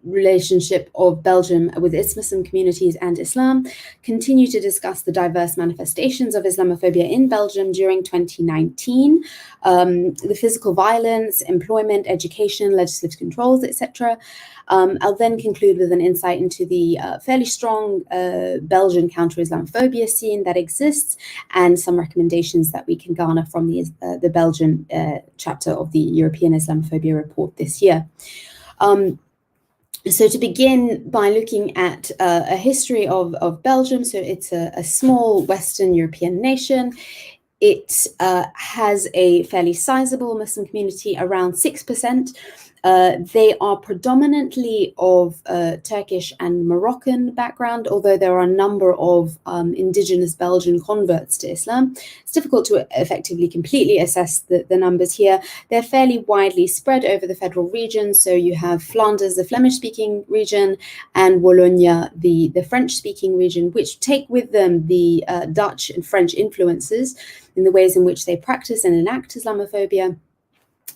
relationship of Belgium with its Muslim communities and Islam, continue to discuss the diverse manifestations of Islamophobia in Belgium during 2019, the physical violence, employment, education, legislative controls, etc. I'll then conclude with an insight into the fairly strong Belgian counter-Islamophobia scene that exists and some recommendations that we can garner from the Belgian chapter of the European Islamophobia Report this year. So to begin by looking at a history of Belgium, so it's a small Western European nation. It has a fairly sizable Muslim community, around 6%. They are predominantly of Turkish and Moroccan background, although there are a number of indigenous Belgian converts to Islam. It's difficult to effectively completely assess the numbers here. They're fairly widely spread over the federal regions. So you have Flanders, the Flemish-speaking region, and Wallonia, the French-speaking region, which take with them the Dutch and French influences in the ways in which they practice and enact Islamophobia.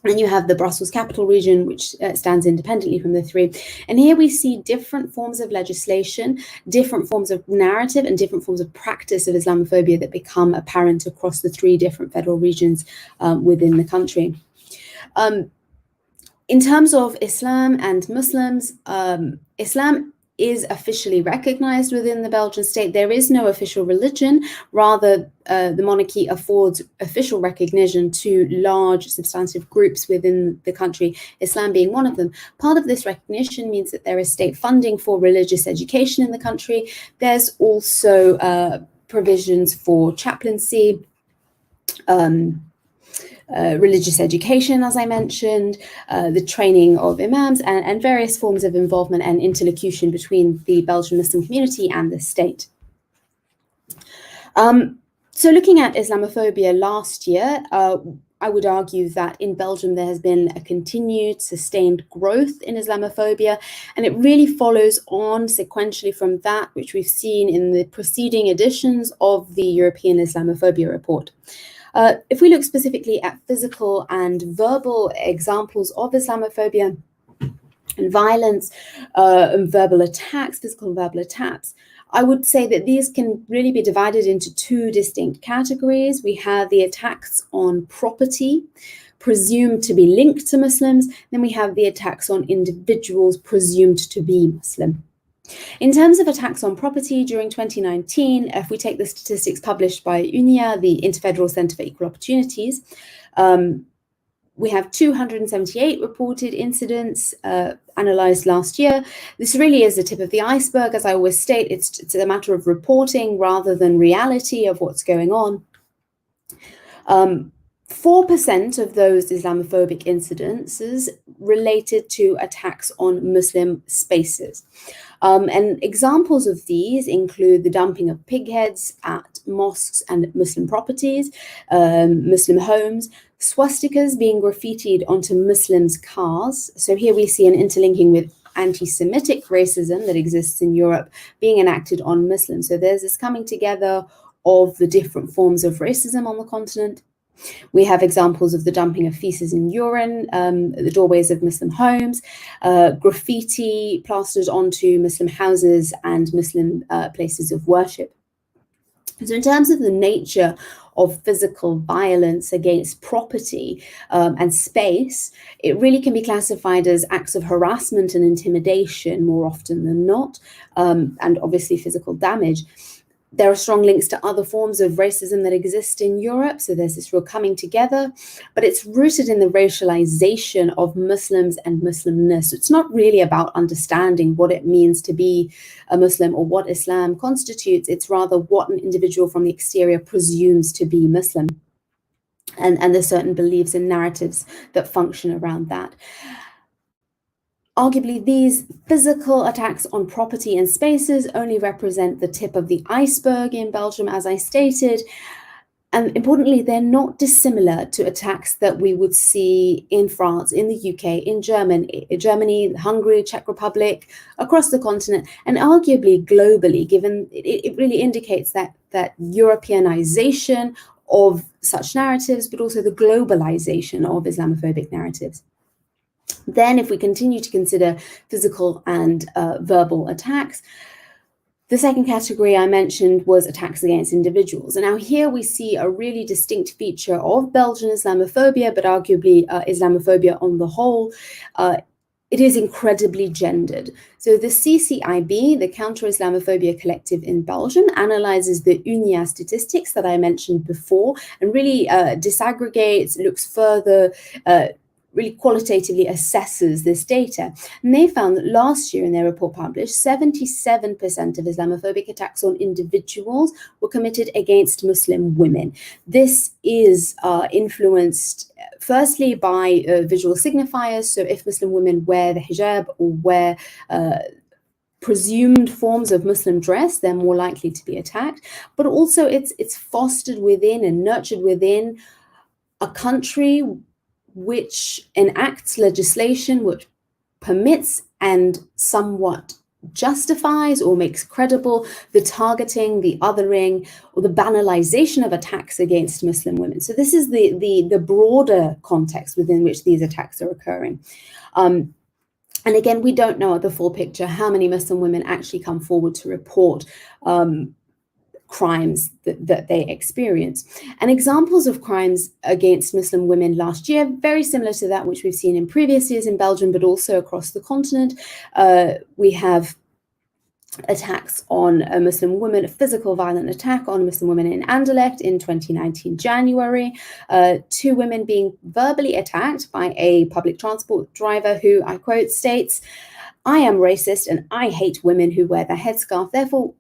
And you have the Brussels capital region, which stands independently from the three. And here we see different forms of legislation, different forms of narrative, and different forms of practice of Islamophobia that become apparent across the three different federal regions within the country. In terms of Islam and Muslims, Islam is officially recognized within the Belgian state. There is no official religion. Rather, the monarchy affords official recognition to large substantive groups within the country, Islam being one of them. Part of this recognition means that there is state funding for religious education in the country. There's also provisions for chaplaincy religious education, as I mentioned, the training of imams, and various forms of involvement and interlocution between the Belgian Muslim community and the state. So looking at Islamophobia last year, I would argue that in Belgium there has been a continued sustained growth in Islamophobia, and it really follows on sequentially from that which we've seen in the preceding editions of the European Islamophobia Report. If we look specifically at physical and verbal examples of Islamophobia and violence, and verbal attacks, physical and verbal attacks, I would say that these can really be divided into two distinct categories. We have the attacks on property, presumed to be linked to Muslims. Then we have the attacks on individuals presumed to be Muslim. In terms of attacks on property during 2019, if we take the statistics published by UNIA, the Interfederal Center for Equal Opportunities, we have 278 reported incidents analyzed last year. This really is the tip of the iceberg. As I always state, it's a matter of reporting rather than reality of what's going on. 4% of those Islamophobic incidences related to attacks on Muslim spaces. And examples of these include the dumping of pig heads at mosques and Muslim properties, Muslim homes, swastikas being graffitied onto Muslims' cars. So here we see an interlinking with anti-Semitic racism that exists in Europe being enacted on Muslims. So there's this coming together of the different forms of racism on the continent. We have examples of the dumping of feces and urine at the doorways of Muslim homes, graffiti plastered onto Muslim houses and Muslim places of worship. So in terms of the nature of physical violence against property and space, it really can be classified as acts of harassment and intimidation more often than not, and obviously physical damage. There are strong links to other forms of racism that exist in Europe. So there's this real coming together, but it's rooted in the racialization of Muslims and Muslimness. So it's not really about understanding what it means to be a Muslim or what Islam constitutes. It's rather what an individual from the exterior presumes to be Muslim. And there's certain beliefs and narratives that function around that. Arguably, these physical attacks on property and spaces only represent the tip of the iceberg in Belgium, as I stated. And importantly, they're not dissimilar to attacks that we would see in France, in the UK, in Germany, Hungary, Czech Republic, across the continent, and arguably globally, given it really indicates that Europeanization of such narratives, but also the globalization of Islamophobic narratives. Then, if we continue to consider physical and verbal attacks, the second category I mentioned was attacks against individuals. And now here we see a really distinct feature of Belgian Islamophobia, but arguably Islamophobia on the whole. It is incredibly gendered. So the CCIB, the Counter-Islamophobia Collective in Belgium, analyzes the UNIA statistics that I mentioned before and really disaggregates, looks further, really qualitatively assesses this data. And they found that last year in their report published, 77% of Islamophobic attacks on individuals were committed against Muslim women. This is influenced firstly by visual signifiers. So if Muslim women wear the hijab or wear presumed forms of Muslim dress, they're more likely to be attacked. But also it's fostered within and nurtured within a country which enacts legislation which permits and somewhat justifies or makes credible the targeting, the othering, or the banalization of attacks against Muslim women. So this is the broader context within which these attacks are occurring. And again, we don't know the full picture how many Muslim women actually come forward to report crimes that they experience. And examples of crimes against Muslim women last year, very similar to that which we've seen in previous years in Belgium, but also across the continent. We have attacks on a Muslim woman, a physical violent attack on a Muslim woman in Anderlecht in 2019 January, 2 women being verbally attacked by a public transport driver who, I quote, states, "I am racist and I hate women who wear their headscarf. Therefore,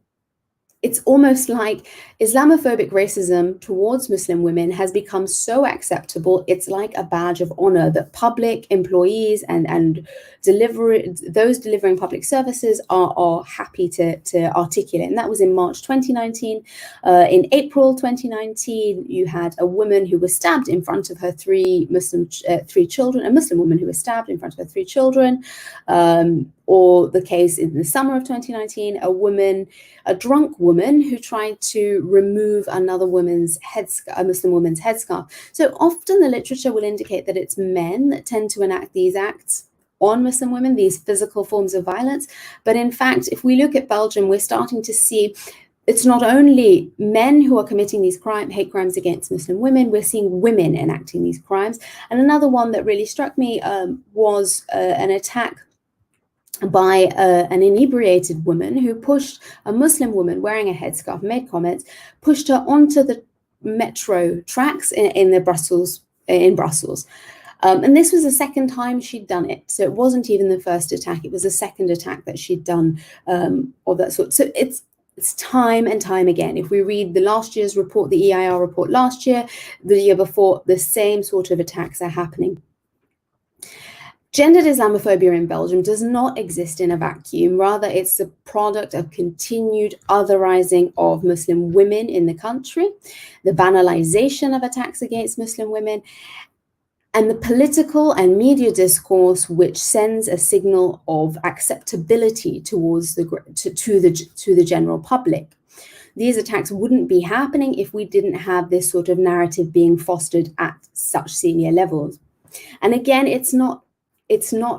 it's almost like Islamophobic racism towards Muslim women has become so acceptable. It's like a badge of honor that public employees and those delivering public services are happy to articulate. And that was in March 2019. In April 2019, you had a woman who was stabbed in front of her three children, a Muslim woman who was stabbed in front of her three children. Or the case in the summer of 2019, a drunk woman who tried to remove another woman's a Muslim woman's headscarf. So often the literature will indicate that it's men that tend to enact these acts on Muslim women, these physical forms of violence. But in fact, if we look at Belgium, we're starting to see it's not only men who are committing these hate crimes against Muslim women, we're seeing women enacting these crimes. And another one that really struck me was an attack by an inebriated woman who pushed a Muslim woman wearing a headscarf, made comments, pushed her onto the metro tracks in Brussels. And this was the second time she'd done it. So it wasn't even the first attack. It was the second attack that she'd done of that sort. So it's time and time again. If we read the last year's report, the EIR report last year, the year before, the same sort of attacks are happening. Gendered Islamophobia in Belgium does not exist in a vacuum. Rather, it's the product of continued otherizing of Muslim women in the country, the banalization of attacks against Muslim women, and the political and media discourse which sends a signal of acceptability towards to the general public. These attacks wouldn't be happening if we didn't have this sort of narrative being fostered at such senior levels. And again, it's not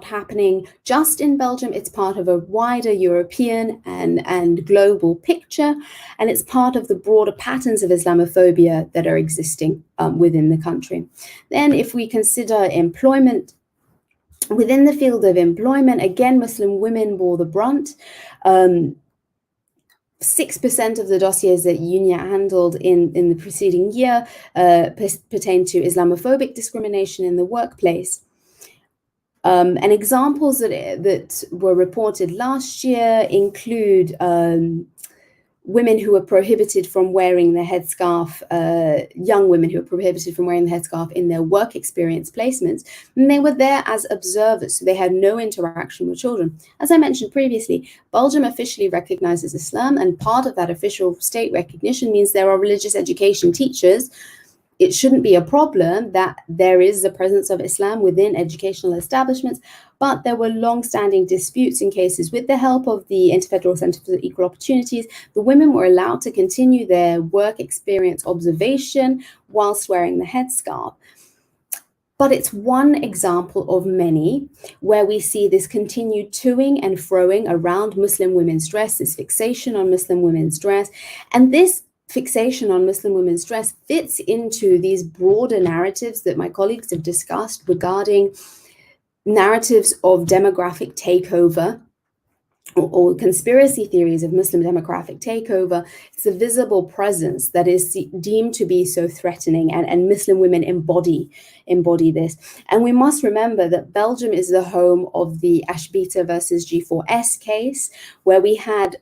happening just in Belgium. It's part of a wider European and global picture, and it's part of the broader patterns of Islamophobia that are existing within the country. Then if we consider employment, within the field of employment, again, Muslim women bore the brunt. 6% of the dossiers that UNIA handled in the preceding year pertain to Islamophobic discrimination in the workplace. And examples that were reported last year include women who were prohibited from wearing the headscarf, young women who were prohibited from wearing the headscarf in their work experience placements. And they were there as observers, so they had no interaction with children. As I mentioned previously, Belgium officially recognizes Islam, and part of that official state recognition means there are religious education teachers. It shouldn't be a problem that there is the presence of Islam within educational establishments, but there were long-standing disputes in cases. With the help of the Interfederal Center for Equal Opportunities, the women were allowed to continue their work experience observation whilst wearing the headscarf. But it's one example of many where we see this continued toing and froing around Muslim women's dress, this fixation on Muslim women's dress, and this fixation on Muslim women's dress fits into these broader narratives that my colleagues have discussed regarding narratives of demographic takeover or conspiracy theories of Muslim demographic takeover. It's a visible presence that is deemed to be so threatening, and Muslim women embody this. And we must remember that Belgium is the home of the Ashbita versus G4S case, where we had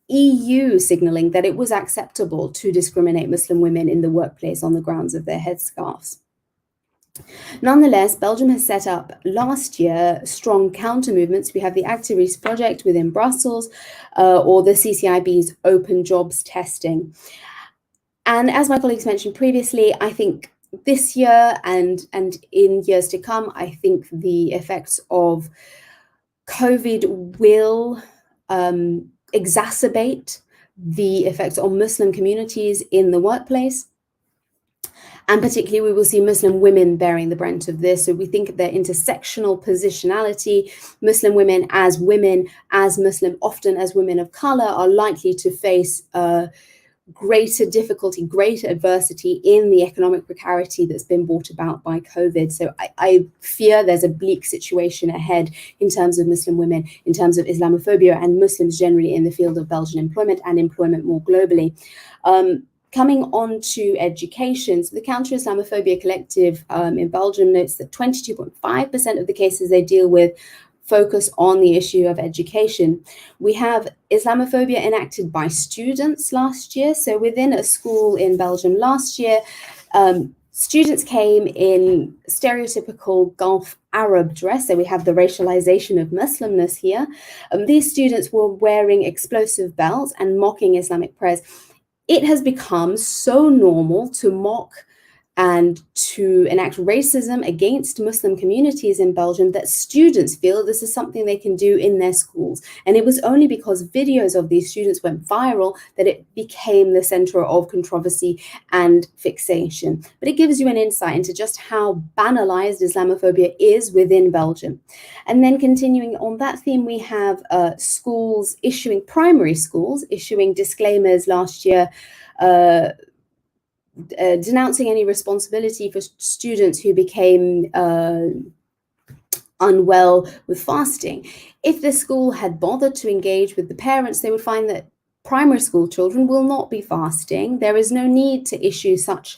EU signaling that it was acceptable to discriminate Muslim women in the workplace on the grounds of their headscarves. Nonetheless, Belgium has set up last year strong counter movements. We have the Activities Project within Brussels, or the CCIB's open jobs testing. And as my colleagues mentioned previously, I think this year and in years to come, I think the effects of COVID will exacerbate the effects on Muslim communities in the workplace. And particularly, we will see Muslim women bearing the brunt of this. So we think of their intersectional positionality. Muslim women, as Muslim, often as women of color, are likely to face greater difficulty, greater adversity in the economic precarity that's been brought about by COVID. So I fear there's a bleak situation ahead in terms of Muslim women, in terms of Islamophobia and Muslims generally in the field of Belgian employment and employment more globally. Coming on to education, so the Counter-Islamophobia Collective in Belgium notes that 22.5% of the cases they deal with focus on the issue of education. We have Islamophobia enacted by students last year. So within a school in Belgium last year, students came in stereotypical Gulf Arab dress. So we have the racialization of Muslimness here. These students were wearing explosive belts and mocking Islamic prayers. It has become so normal to mock and to enact racism against Muslim communities in Belgium that students feel this is something they can do in their schools. And it was only because videos of these students went viral that it became the center of controversy and fixation. But it gives you an insight into just how banalized Islamophobia is within Belgium. And then continuing on that theme, we have primary schools issuing disclaimers last year, denouncing any responsibility for students who became unwell with fasting. If the school had bothered to engage with the parents, they would find that primary school children will not be fasting. There is no need to issue such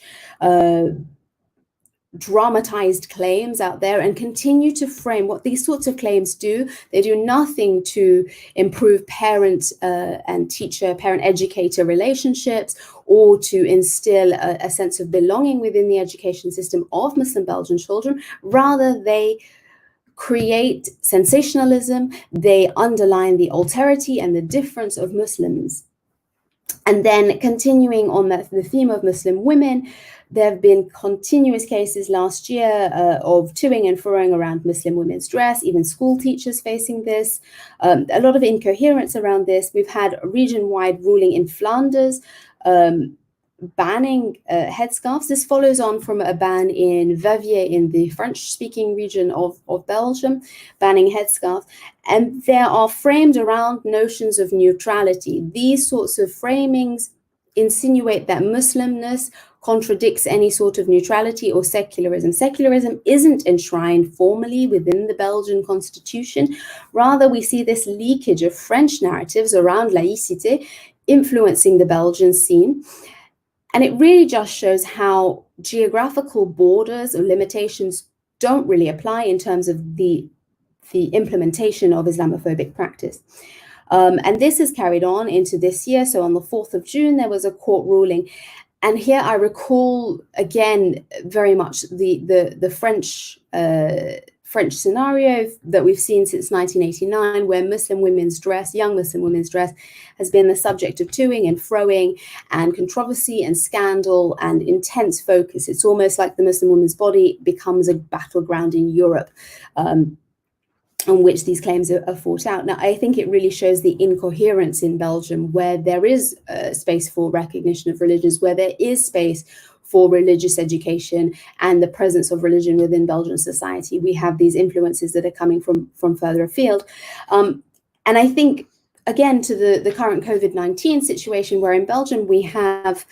dramatized claims out there and continue to frame what these sorts of claims do. They do nothing to improve parent and teacher, parent-educator relationships or to instill a sense of belonging within the education system of Muslim Belgian children. Rather, they create sensationalism, they underline the alterity and the difference of Muslims. And then continuing on the theme of Muslim women, there have been continuous cases last year of toing and froing around Muslim women's dress, even school teachers facing this. A lot of incoherence around this. We've had a region-wide ruling in Flanders banning headscarves. This follows on from a ban in Verviers in the French-speaking region of Belgium, banning headscarves. And there are framed around notions of neutrality. These sorts of framings insinuate that Muslimness contradicts any sort of neutrality or secularism. Secularism isn't enshrined formally within the Belgian constitution. Rather, we see this leakage of French narratives around laïcité influencing the Belgian scene. And it really just shows how geographical borders or limitations don't really apply in terms of the implementation of Islamophobic practice. And this has carried on into this year. So on the 4th of June, there was a court ruling. And here I recall, again, very much the French scenario that we've seen since 1989, where Muslim women's dress, young Muslim women's dress, has been the subject of toing and froing and controversy and scandal and intense focus. It's almost like the Muslim woman's body becomes a battleground in Europe, on which these claims are fought out. Now, I think it really shows the incoherence in Belgium, where there is space for recognition of religions, where there is space for religious education and the presence of religion within Belgian society. We have these influences that are coming from further afield. And I think, again, to the current COVID-19 situation, where in Belgium we have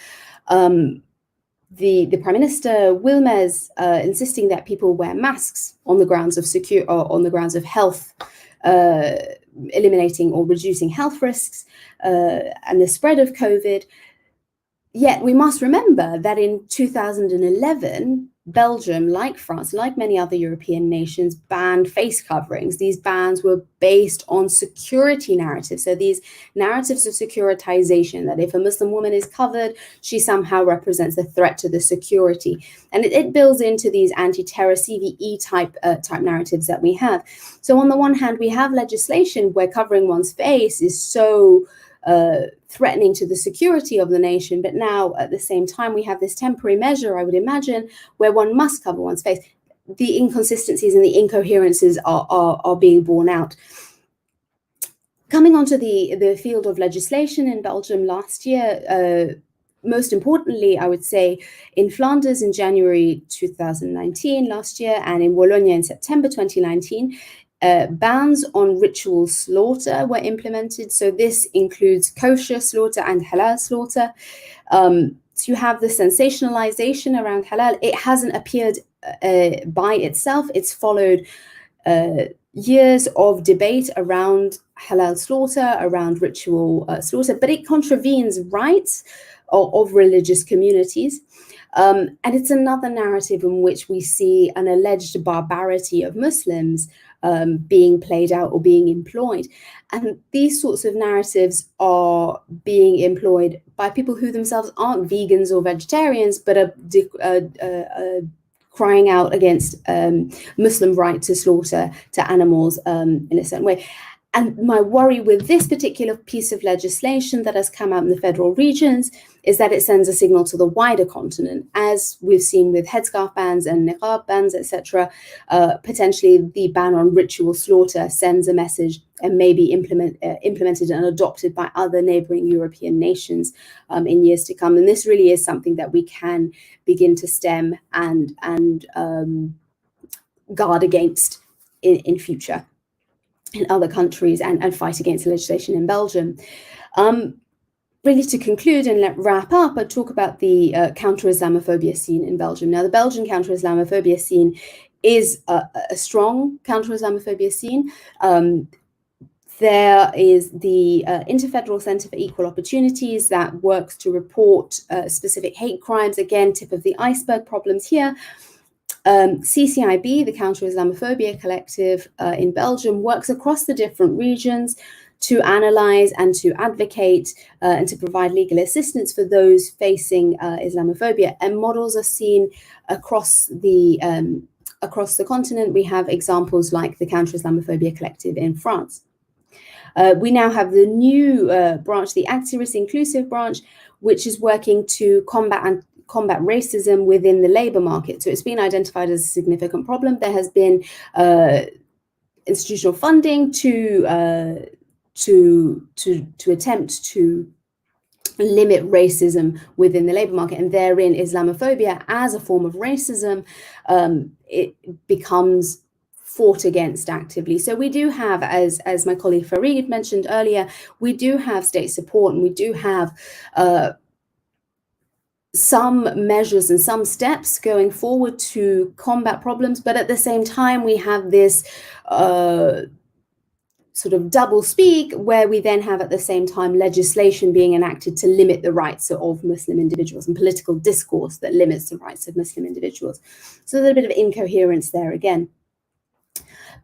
the Prime Minister Wilmers insisting that people wear masks on the grounds of health, eliminating or reducing health risks and the spread of COVID. Yet we must remember that in 2011, Belgium, like France, like many other European nations, banned face coverings. These bans were based on security narratives. So these narratives of securitization, that if a Muslim woman is covered, she somehow represents a threat to the security. And it builds into these anti-terror CVE type narratives that we have. So on the one hand, we have legislation where covering one's face is so threatening to the security of the nation. But now, at the same time, we have this temporary measure, I would imagine, where one must cover one's face. The inconsistencies and the incoherences are being borne out. Coming onto the field of legislation in Belgium last year, most importantly, I would say, in Flanders in January 2019 last year, and in Wallonia in September 2019, bans on ritual slaughter were implemented. So this includes kosher slaughter and halal slaughter. So you have the sensationalization around halal. It hasn't appeared by itself. It's followed years of debate around halal slaughter, around ritual slaughter, but it contravenes rights of religious communities. And it's another narrative in which we see an alleged barbarity of Muslims being played out or being employed. And these sorts of narratives are being employed by people who themselves aren't vegans or vegetarians, but are crying out against Muslim right to slaughter to animals in a certain way. And my worry with this particular piece of legislation that has come out in the federal regions is that it sends a signal to the wider continent, as we've seen with headscarf bans and niqab bans, etc. Potentially, the ban on ritual slaughter sends a message and may be implemented and adopted by other neighboring European nations in years to come. And this really is something that we can begin to stem and guard against in future in other countries and fight against legislation in Belgium. Really to conclude and wrap up, I'd talk about the counter-Islamophobia scene in Belgium. Now, the Belgian counter-Islamophobia scene is a strong counter-Islamophobia scene. There is the Interfederal Center for Equal Opportunities that works to report specific hate crimes. Again, tip of the iceberg problems here. CCIB, the Counter-Islamophobia Collective in Belgium, works across the different regions to analyze and to advocate and to provide legal assistance for those facing Islamophobia. And models are seen across the continent. We have examples like the Counter-Islamophobia Collective in France. We now have the new branch, the Activist Inclusive branch, which is working to combat racism within the labor market. So it's been identified as a significant problem. There has been institutional funding to attempt to limit racism within the labor market, and therein Islamophobia as a form of racism, it becomes fought against actively. So we do have, as my colleague Farid mentioned earlier, we do have state support, and we do have some measures and some steps going forward to combat problems, but at the same time we have this sort of double speak, where we then have at the same time legislation being enacted to limit the rights of Muslim individuals and political discourse that limits the rights of Muslim individuals. So there's a bit of incoherence there again.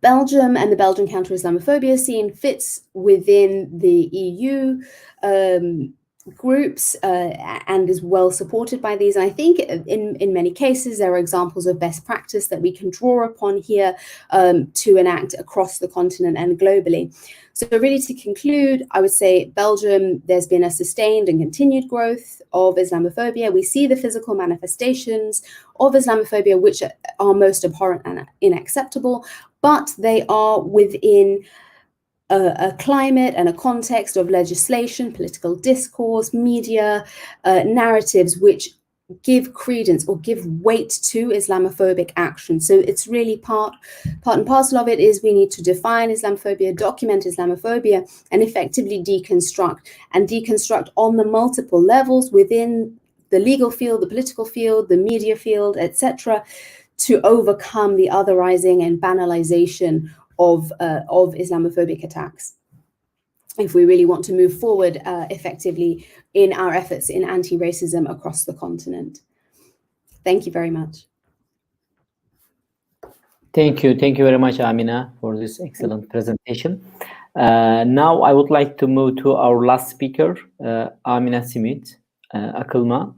Belgium and the Belgian counter-Islamophobia scene fits within the EU groups and is well supported by these. And I think in many cases there are examples of best practice that we can draw upon here to enact across the continent and globally. So really to conclude, I would say Belgium, there's been a sustained and continued growth of Islamophobia. We see the physical manifestations of Islamophobia, which are most abhorrent and unacceptable, but they are within a climate and a context of legislation, political discourse, media, narratives which give credence or give weight to Islamophobic action. So it's really part and parcel of it is we need to define Islamophobia, document Islamophobia, and effectively deconstruct on the multiple levels within the legal field, the political field, the media field, etc., to overcome the otherizing and banalization of Islamophobic attacks, if we really want to move forward effectively in our efforts in anti-racism across the continent. Thank you very much. Thank you very much, Amina, for this excellent presentation. Now I would like to move to our last speaker, Amina Simit Akılma.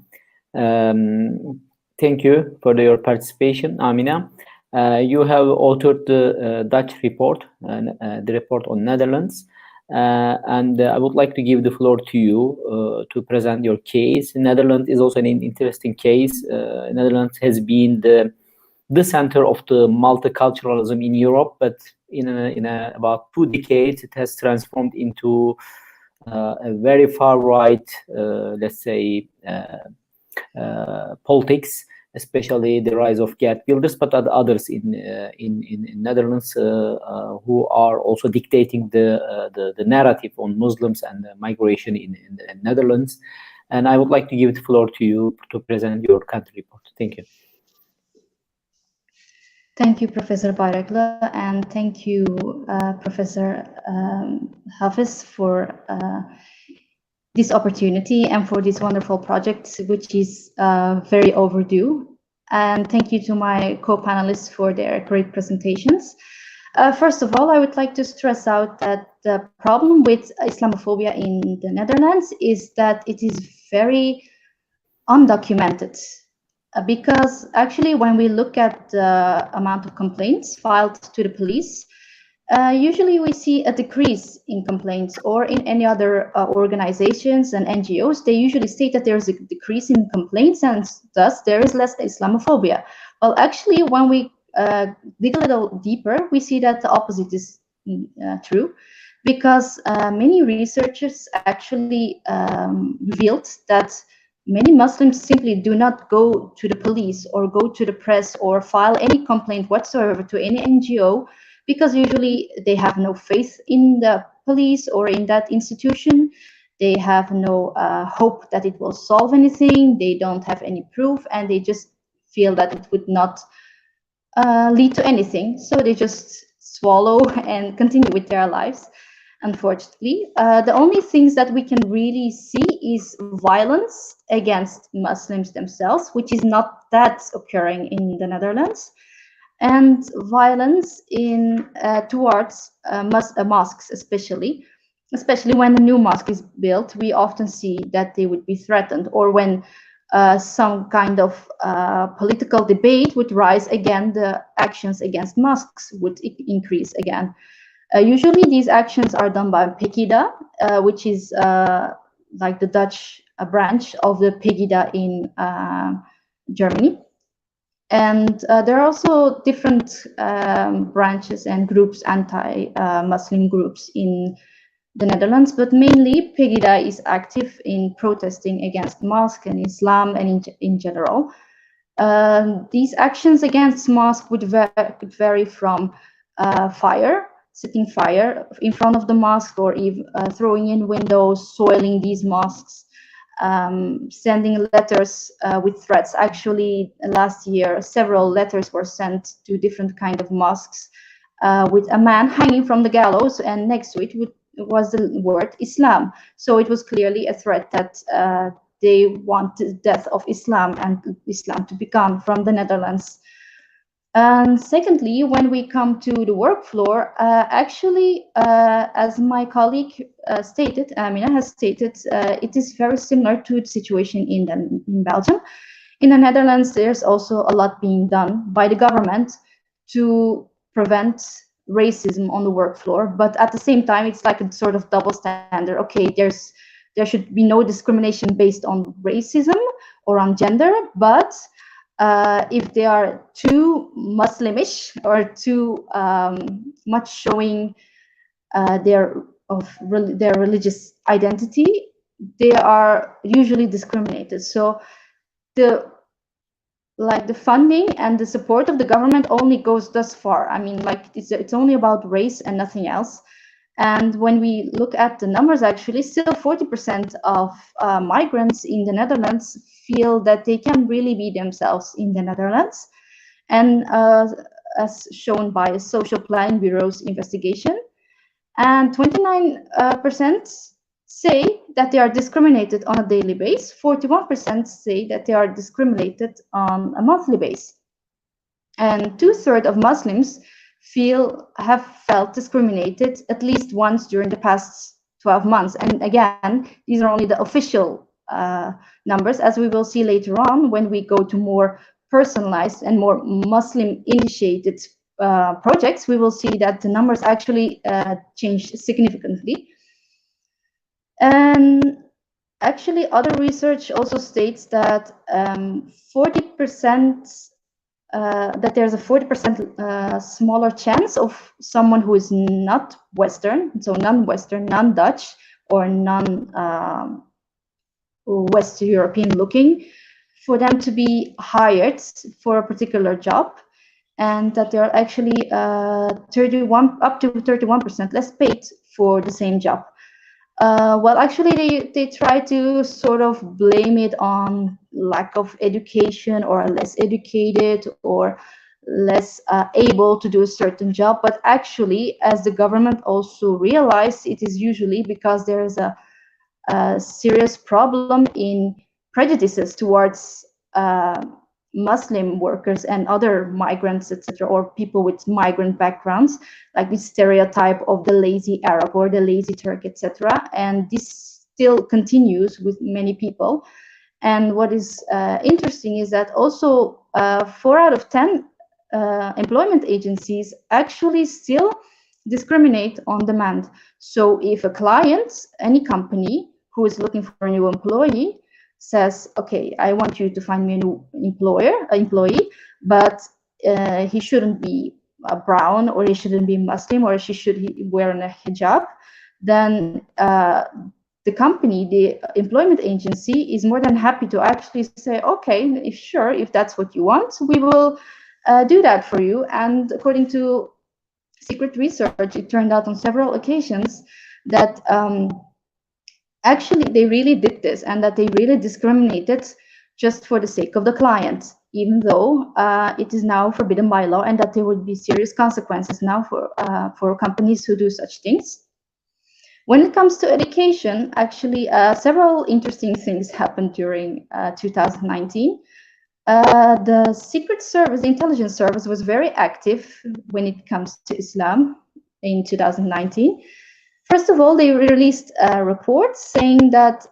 Thank you for your participation, Amina. You have authored the Dutch report, the report on Netherlands, and I would like to give the floor to you to present your case. Netherlands is also an interesting case. Netherlands has been the center of the multiculturalism in Europe, but in about 2 decades, it has transformed into a very far right, let's say, politics, especially the rise of Geert Wilders, but others in Netherlands who are also dictating the narrative on Muslims and migration in Netherlands. And I would like to give the floor to you to present your country report. Thank you. Thank you, Professor Bayraklı, and thank you, Professor Hafiz, for this opportunity and for this wonderful project, which is very overdue. And thank you to my co-panelists for their great presentations. First of all, I would like to stress out that the problem with Islamophobia in the Netherlands is that it is very undocumented. Because actually, when we look at the amount of complaints filed to the police, usually we see a decrease in complaints, or in any other organizations and NGOs, they usually state that there is a decrease in complaints and thus there is less Islamophobia. Well, actually, when we dig a little deeper, we see that the opposite is true, because many researchers actually revealed that many Muslims simply do not go to the police or go to the press or file any complaint whatsoever to any NGO, because usually they have no faith in the police or in that institution. They have no hope that it will solve anything. They don't have any proof, and they just feel that it would not lead to anything. So they just swallow and continue with their lives. Unfortunately, the only things that we can really see is violence against Muslims themselves, which is not that occurring in the Netherlands, and violence in towards mosques, especially when a new mosque is built. We often see that they would be threatened, or when some kind of political debate would rise again, the actions against mosques would increase again. Usually these actions are done by Pegida, which is like the Dutch branch of the Pegida in Germany. And there are also different branches and groups, anti-Muslim groups in the Netherlands, but mainly Pegida is active in protesting against mosque and Islam and in general. These actions against mosque would vary from setting fire in front of the mosque, or even throwing in windows, soiling these mosques, sending letters with threats. Actually, last year, several letters were sent to different kind of mosques with a man hanging from the gallows, and next to it was the word Islam. So it was clearly a threat that they want the death of Islam and Islam to be gone from the Netherlands. And secondly, when we come to the work floor, actually, as my colleague stated, Amina has stated, it is very similar to the situation in Belgium. In the Netherlands, there's also a lot being done by the government to prevent racism on the work floor, but at the same time, it's like a sort of double standard. Okay, there should be no discrimination based on racism or on gender, but if they are too Muslimish or too much showing their religious identity, they are usually discriminated. So the funding and the support of the government only goes thus far. I mean, like it's only about race and nothing else. And when we look at the numbers, actually, still 40% of migrants in the Netherlands feel that they can really be themselves in the Netherlands. And as shown by a Social Planning Bureau's investigation, and 29% say that they are discriminated on a daily basis. 41% say that they are discriminated on a monthly basis. And 2/3 of Muslims have felt discriminated at least once during the past 12 months. And again, these are only the official numbers. As we will see later on, when we go to more personalized and more Muslim-initiated projects, we will see that the numbers actually change significantly. And actually, other research also states that 40%, that there's a 40% smaller chance of someone who is not Western, so non-Western, non-Dutch, or non-West European looking, for them to be hired for a particular job, and that they're actually up to 31% less paid for the same job. Well, actually, they try to sort of blame it on lack of education or less educated, or less able to do a certain job. But actually, as the government also realized, it is usually because there is a serious problem in prejudices towards Muslim workers and other migrants, etc., or people with migrant backgrounds, like the stereotype of the lazy Arab or the lazy Turk, etc. And this still continues with many people. And what is interesting is that also 4 out of 10 employment agencies actually still discriminate on demand. So if a client, any company who is looking for a new employee says, okay, I want you to find me a new employee, but he shouldn't be brown, or he shouldn't be Muslim, or she should wear a hijab, then the company, the employment agency, is more than happy to actually say, okay, if that's what you want, we will do that for you. And according to secret research, it turned out on several occasions that actually they really did this, and that they really discriminated just for the sake of the client, even though it is now forbidden by law, and that there would be serious consequences now for companies who do such things. When it comes to education, actually several interesting things happened during 2019. The Secret Service, the intelligence service, was very active when it comes to Islam in 2019. First of all, they released a report saying that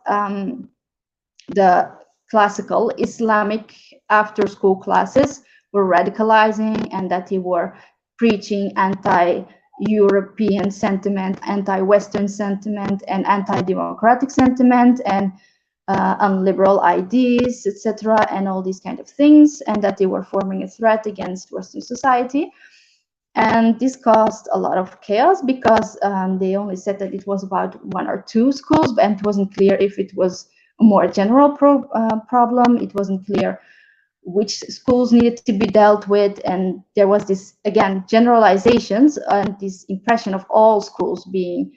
the classical Islamic after-school classes were radicalizing, and that they were preaching anti-European sentiment, anti-Western sentiment, and anti-democratic sentiment, and unliberal ideas, etc., and all these kind of things, and that they were forming a threat against Western society. And this caused a lot of chaos, because they only said that it was about 1 or 2 schools, and it wasn't clear if it was a more general problem. It wasn't clear which schools needed to be dealt with, and there was this, again, generalizations and this impression of all schools being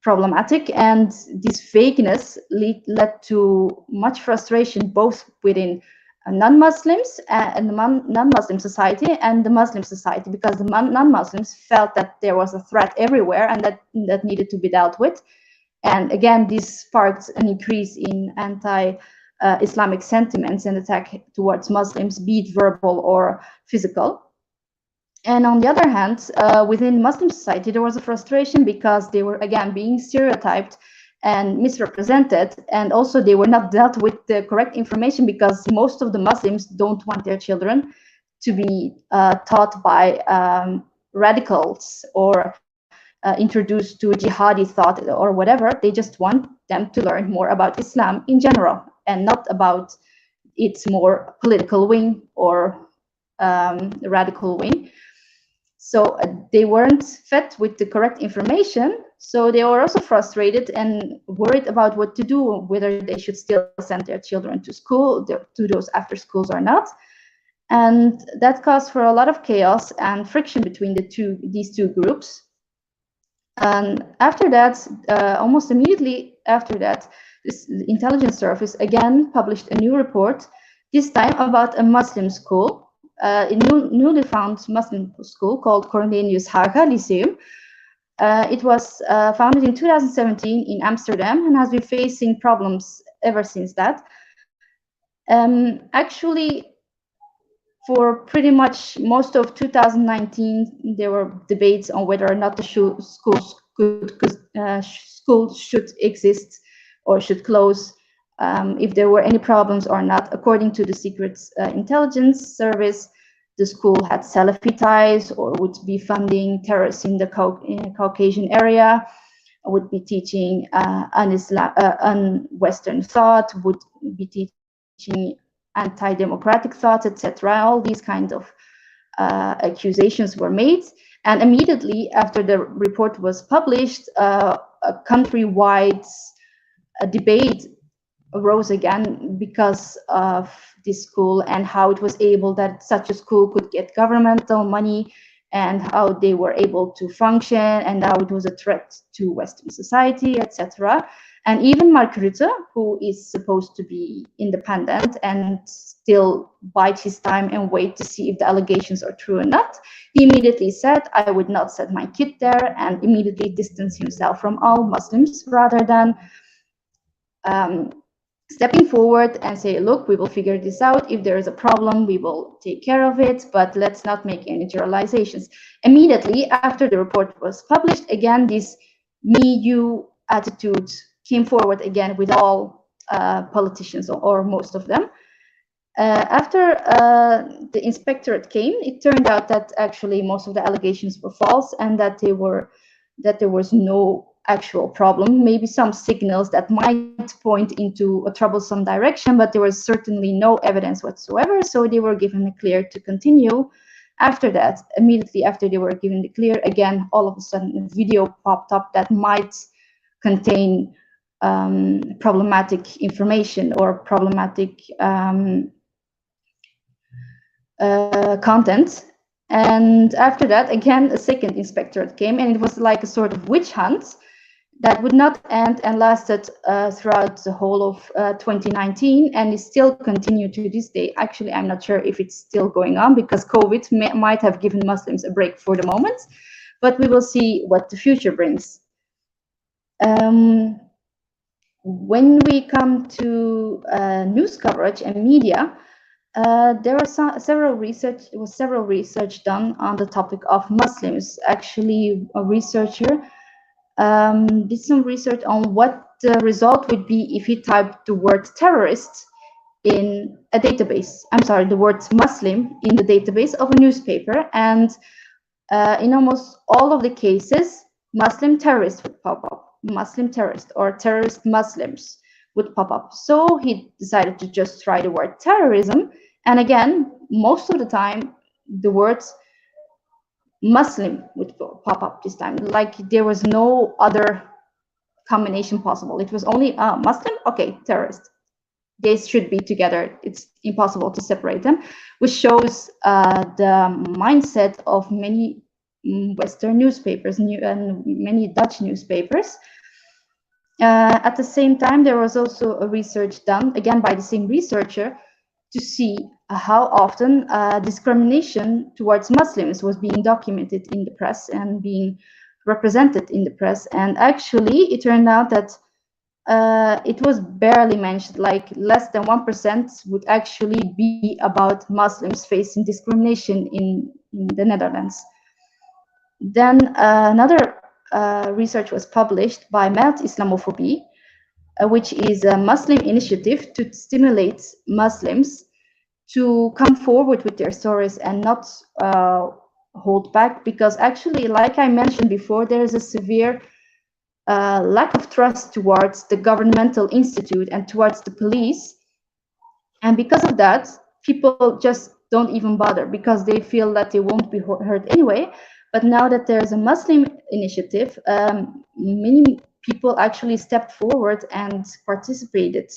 problematic. And this vagueness led to much frustration, both within non-Muslims and the non-Muslim society and the Muslim society, because the non-Muslims felt that there was a threat everywhere and that needed to be dealt with. And again, this sparked an increase in anti-Islamic sentiments and attack towards Muslims, be it verbal or physical. And on the other hand, within Muslim society, there was a frustration because they were, again, being stereotyped and misrepresented, and also they were not dealt with the correct information, because most of the Muslims don't want their children to be taught by radicals or introduced to jihadi thought or whatever. They just want them to learn more about Islam in general, and not about its more political wing or radical wing. So they weren't fed with the correct information. So they were also frustrated and worried about what to do, whether they should still send their children to school, to those after schools or not. And that caused for a lot of chaos and friction between these two groups. And after that, almost immediately after that, this intelligence service again published a new report, this time about a Muslim school, a newly found Muslim school called Cornelius Haga Lyceum. It was founded in 2017 in Amsterdam and has been facing problems ever since that. Actually, for pretty much most of 2019, there were debates on whether or not the schools should exist or should close, if there were any problems or not. According to the Secret Intelligence Service, the school had Salafi ties or would be funding terrorists in the Caucasian area, would be teaching un-Western thought, would be teaching anti-democratic thoughts, etc. All these kinds of accusations were made. And immediately after the report was published, a countrywide debate arose again because of this school and how it was able that such a school could get governmental money and how they were able to function and how it was a threat to Western society, etc. And even Mark Rutte, who is supposed to be independent and still bide his time and wait to see if the allegations are true or not, he immediately said, I would not set my kid there, and immediately distanced himself from all Muslims, rather than stepping forward and say, look, we will figure this out. If there is a problem, we will take care of it, but let's not make any generalizations. Immediately after the report was published, again, this me, you attitude came forward again with all politicians, or most of them. After the inspectorate came, it turned out that actually most of the allegations were false, and that there was no actual problem. Maybe some signals that might point into a troublesome direction, but there was certainly no evidence whatsoever. So they were given the clear to continue. After that, immediately after they were given the clear, again, all of a sudden a video popped up that might contain problematic information or problematic content. And after that, again, a second inspectorate came, and it was like a sort of witch hunt that would not end and lasted throughout the whole of 2019, and is still continued to this day. Actually, I'm not sure if it's still going on, because COVID might have given Muslims a break for the moment, but we will see what the future brings. When we come to news coverage and media, there are several research done on the topic of Muslims. Actually, a researcher did some research on what the result would be if he typed the word terrorist in a database. I'm sorry, the word Muslim in the database of a newspaper, and in almost all of the cases, Muslim terrorist would pop up, Muslim terrorist or terrorist Muslims would pop up. So he decided to just try the word terrorism, and again, most of the time, the words Muslim would pop up this time. Like there was no other combination possible. It was only Muslim, okay, terrorist. They should be together. It's impossible to separate them, which shows the mindset of many Western newspapers and many Dutch newspapers. At the same time, there was also a research done, again by the same researcher, to see how often discrimination towards Muslims was being documented in the press and being represented in the press. And actually, it turned out that it was barely mentioned, like less than 1% would actually be about Muslims facing discrimination in the Netherlands. Then another research was published by Meld Islamophobie, which is a Muslim initiative to stimulate Muslims to come forward with their stories and not hold back, because actually, like I mentioned before, there is a severe lack of trust towards the governmental institute and towards the police. And because of that, people just don't even bother, because they feel that they won't be heard anyway. But now that there's a Muslim initiative, many people actually stepped forward and participated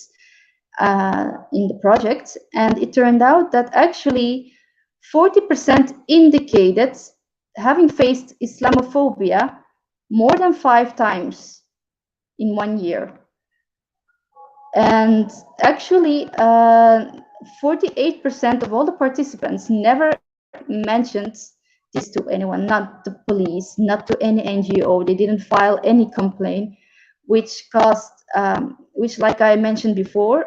in the project. And it turned out that actually 40% indicated having faced Islamophobia more than 5 times in 1 year. And actually 48% of all the participants never mentioned this to anyone, not the police, not to any NGO. They didn't file any complaint, which caused, which, like I mentioned before,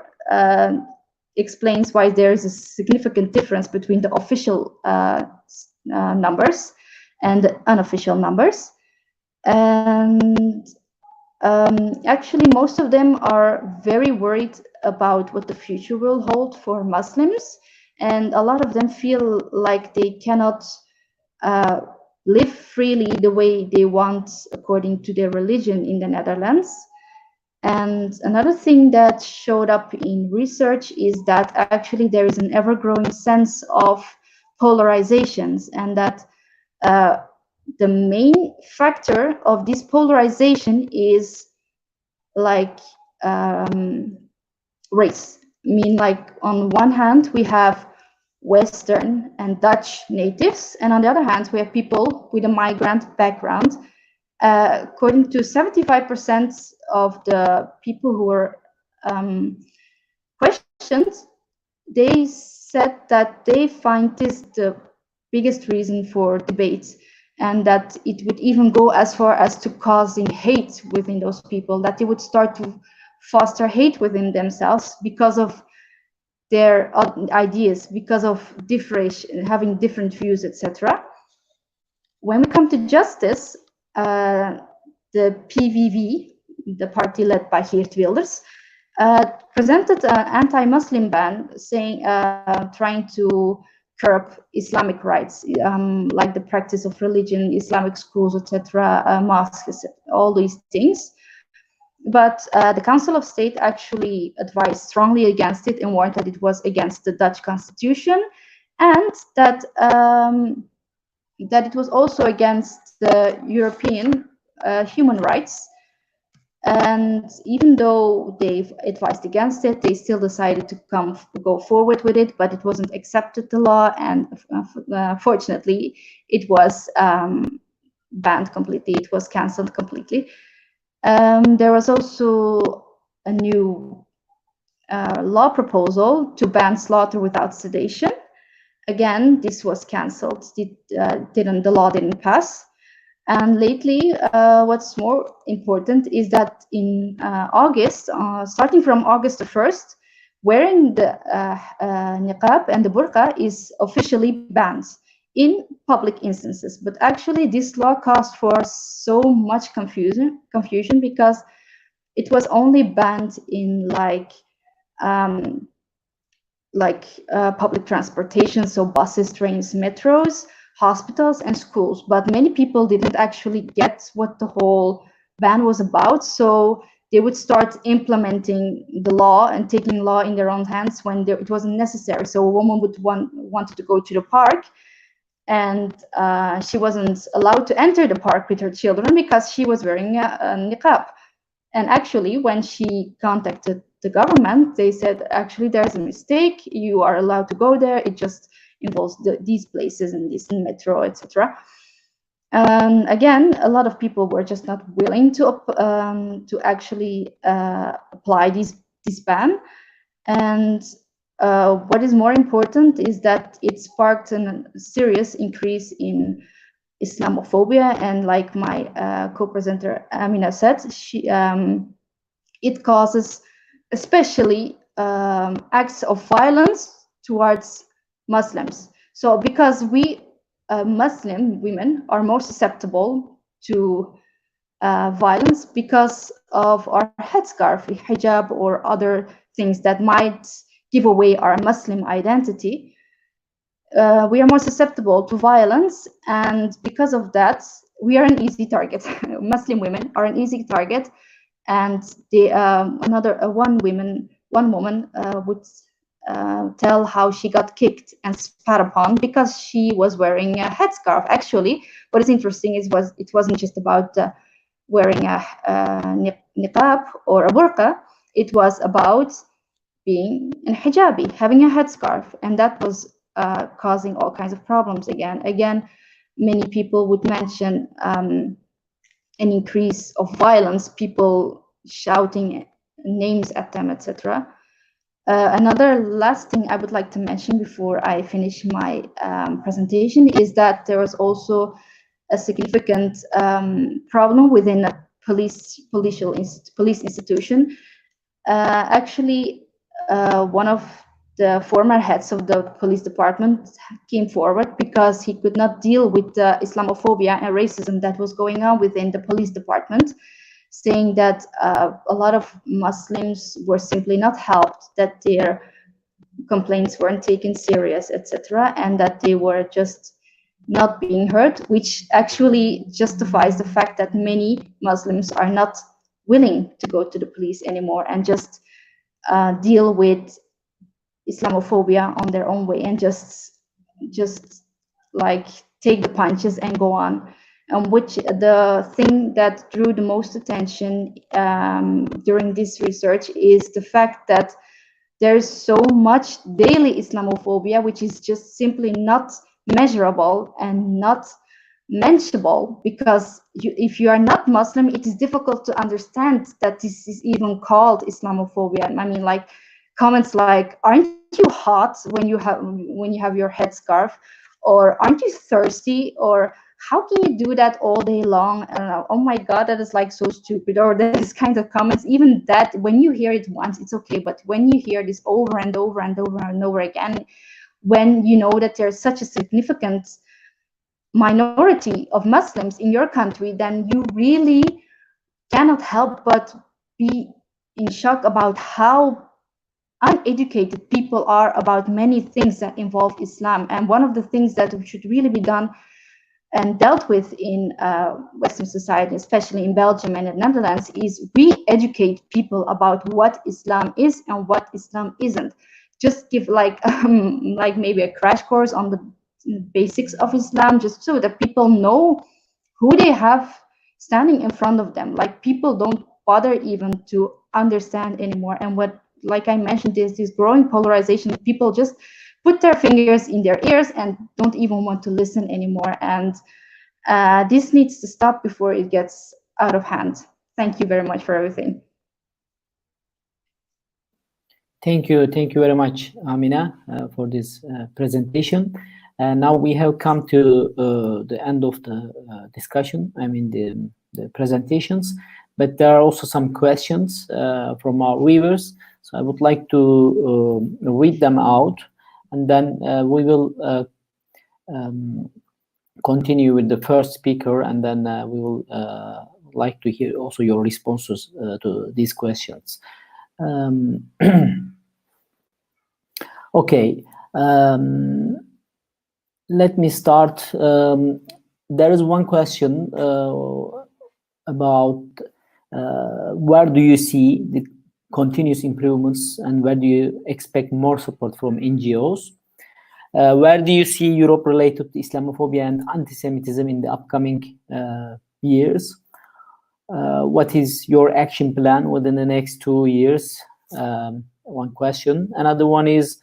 explains why there is a significant difference between the official numbers and the unofficial numbers. And actually, most of them are very worried about what the future will hold for Muslims, and a lot of them feel like they cannot live freely the way they want according to their religion in the Netherlands. And another thing that showed up in research is that actually there is an ever-growing sense of polarizations, and that the main factor of this polarization is like race. I mean, like on one hand, we have Western and Dutch natives, and on the other hand, we have people with a migrant background. According to 75% of the people who were questioned, they said that they find this the biggest reason for debates, and that it would even go as far as to causing hate within those people, that they would start to foster hate within themselves because of their ideas, because of having different views, etc. When we come to justice, the PVV, the party led by Geert Wilders, presented an anti-Muslim ban, saying trying to curb Islamic rights, like the practice of religion, Islamic schools, etc., mosques, all these things. But the Council of State actually advised strongly against it and warned that it was against the Dutch constitution, and that that it was also against the European human rights. And even though they've advised against it, they still decided to go forward with it, but it wasn't accepted, the law, and fortunately it was banned completely, it was cancelled completely. There was also a new law proposal to ban slaughter without sedation. Again, this was cancelled, the law didn't pass. And lately, what's more important is that in August, starting from August the 1st, wearing the niqab and the burqa is officially banned in public instances. But actually, this law caused for so much confusion because it was only banned in public transportation, so buses, trains, metros, hospitals, and schools. But many people didn't actually get what the whole ban was about, so they would start implementing the law and taking law in their own hands when it wasn't necessary. So a woman would wanted to go to the park, and she wasn't allowed to enter the park with her children because she was wearing a niqab. And actually, when she contacted the government, they said, actually, there's a mistake. You are allowed to go there. It just involves these places and this metro, etc. Again, a lot of people were just not willing to actually apply this ban. And what is more important is that it sparked a serious increase in Islamophobia, and like my co-presenter Amina said, it causes especially acts of violence towards Muslims. So because we Muslim women are more susceptible to violence because of our headscarf, hijab, or other things that might give away our Muslim identity, we are more susceptible to violence, and because of that, we are an easy target. Muslim women are an easy target, and one woman would tell how she got kicked and spat upon because she was wearing a headscarf. Actually, what is interesting is it wasn't just about wearing a niqab or a burqa. It was about being an hijabi, having a headscarf, and that was causing all kinds of problems. Again, many people would mention an increase of violence, people shouting names at them, etc. Another last thing I would like to mention before I finish my presentation is that there was also a significant problem within a police institution. Actually, one of the former heads of the police department came forward because he could not deal with the Islamophobia and racism that was going on within the police department, saying that a lot of Muslims were simply not helped, that their complaints weren't taken serious, etc., and that they were just not being heard, which actually justifies the fact that many Muslims are not willing to go to the police anymore and just deal with Islamophobia on their own way and just like take the punches and go on. Which the thing that drew the most attention during this research is the fact that there's so much daily Islamophobia, which is just simply not measurable and not mentionable, because if you are not Muslim, it is difficult to understand that this is even called Islamophobia. I mean, like comments like, aren't you hot when you have your headscarf, or aren't you thirsty, or how can you do that all day long? Oh my God, that is like so stupid, or this kind of comments. Even that, when you hear it once, it's okay, but when you hear this over and over and over and over again, when you know that there's such a significant minority of Muslims in your country, then you really cannot help but be in shock about how uneducated people are about many things that involve Islam. And one of the things that should really be done and dealt with in Western society, especially in Belgium and the Netherlands, is re-educate people about what Islam is and what Islam isn't. Just give like maybe a crash course on the basics of Islam, just so that people know who they have standing in front of them. Like, people don't bother even to understand anymore. And what, like I mentioned, is this growing polarization. People just put their fingers in their ears and don't even want to listen anymore. And this needs to stop before it gets out of hand. Thank you very much for everything. Thank you very much, Amina, for this presentation. Now we have come to the end of the discussion, I mean the presentations, but there are also some questions from our viewers. So I would like to read them out, and then we will continue with the first speaker, and then we will like to hear also your responses to these questions. Okay, let me start. There is one question about where do you see the continuous improvements, and where do you expect more support from NGOs? Where do you see Europe related to Islamophobia and anti-Semitism in the upcoming years? What is your action plan within the next 2 years? One question. Another one is,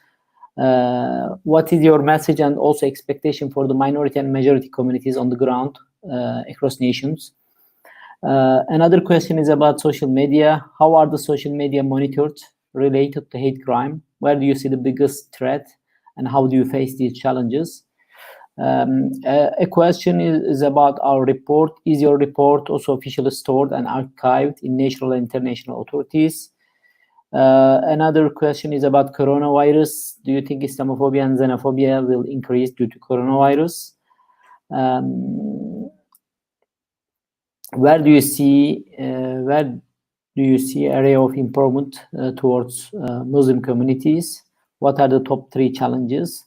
what is your message and also expectation for the minority and majority communities on the ground across nations? Another question is about social media. How are the social media monitored related to hate crime? Where do you see the biggest threat, and how do you face these challenges? A question is about our report. Is your report also officially stored and archived in national and international authorities? Another question is about coronavirus. Do you think Islamophobia and xenophobia will increase due to coronavirus? Where do you see area of improvement towards Muslim communities? What are the top 3 challenges?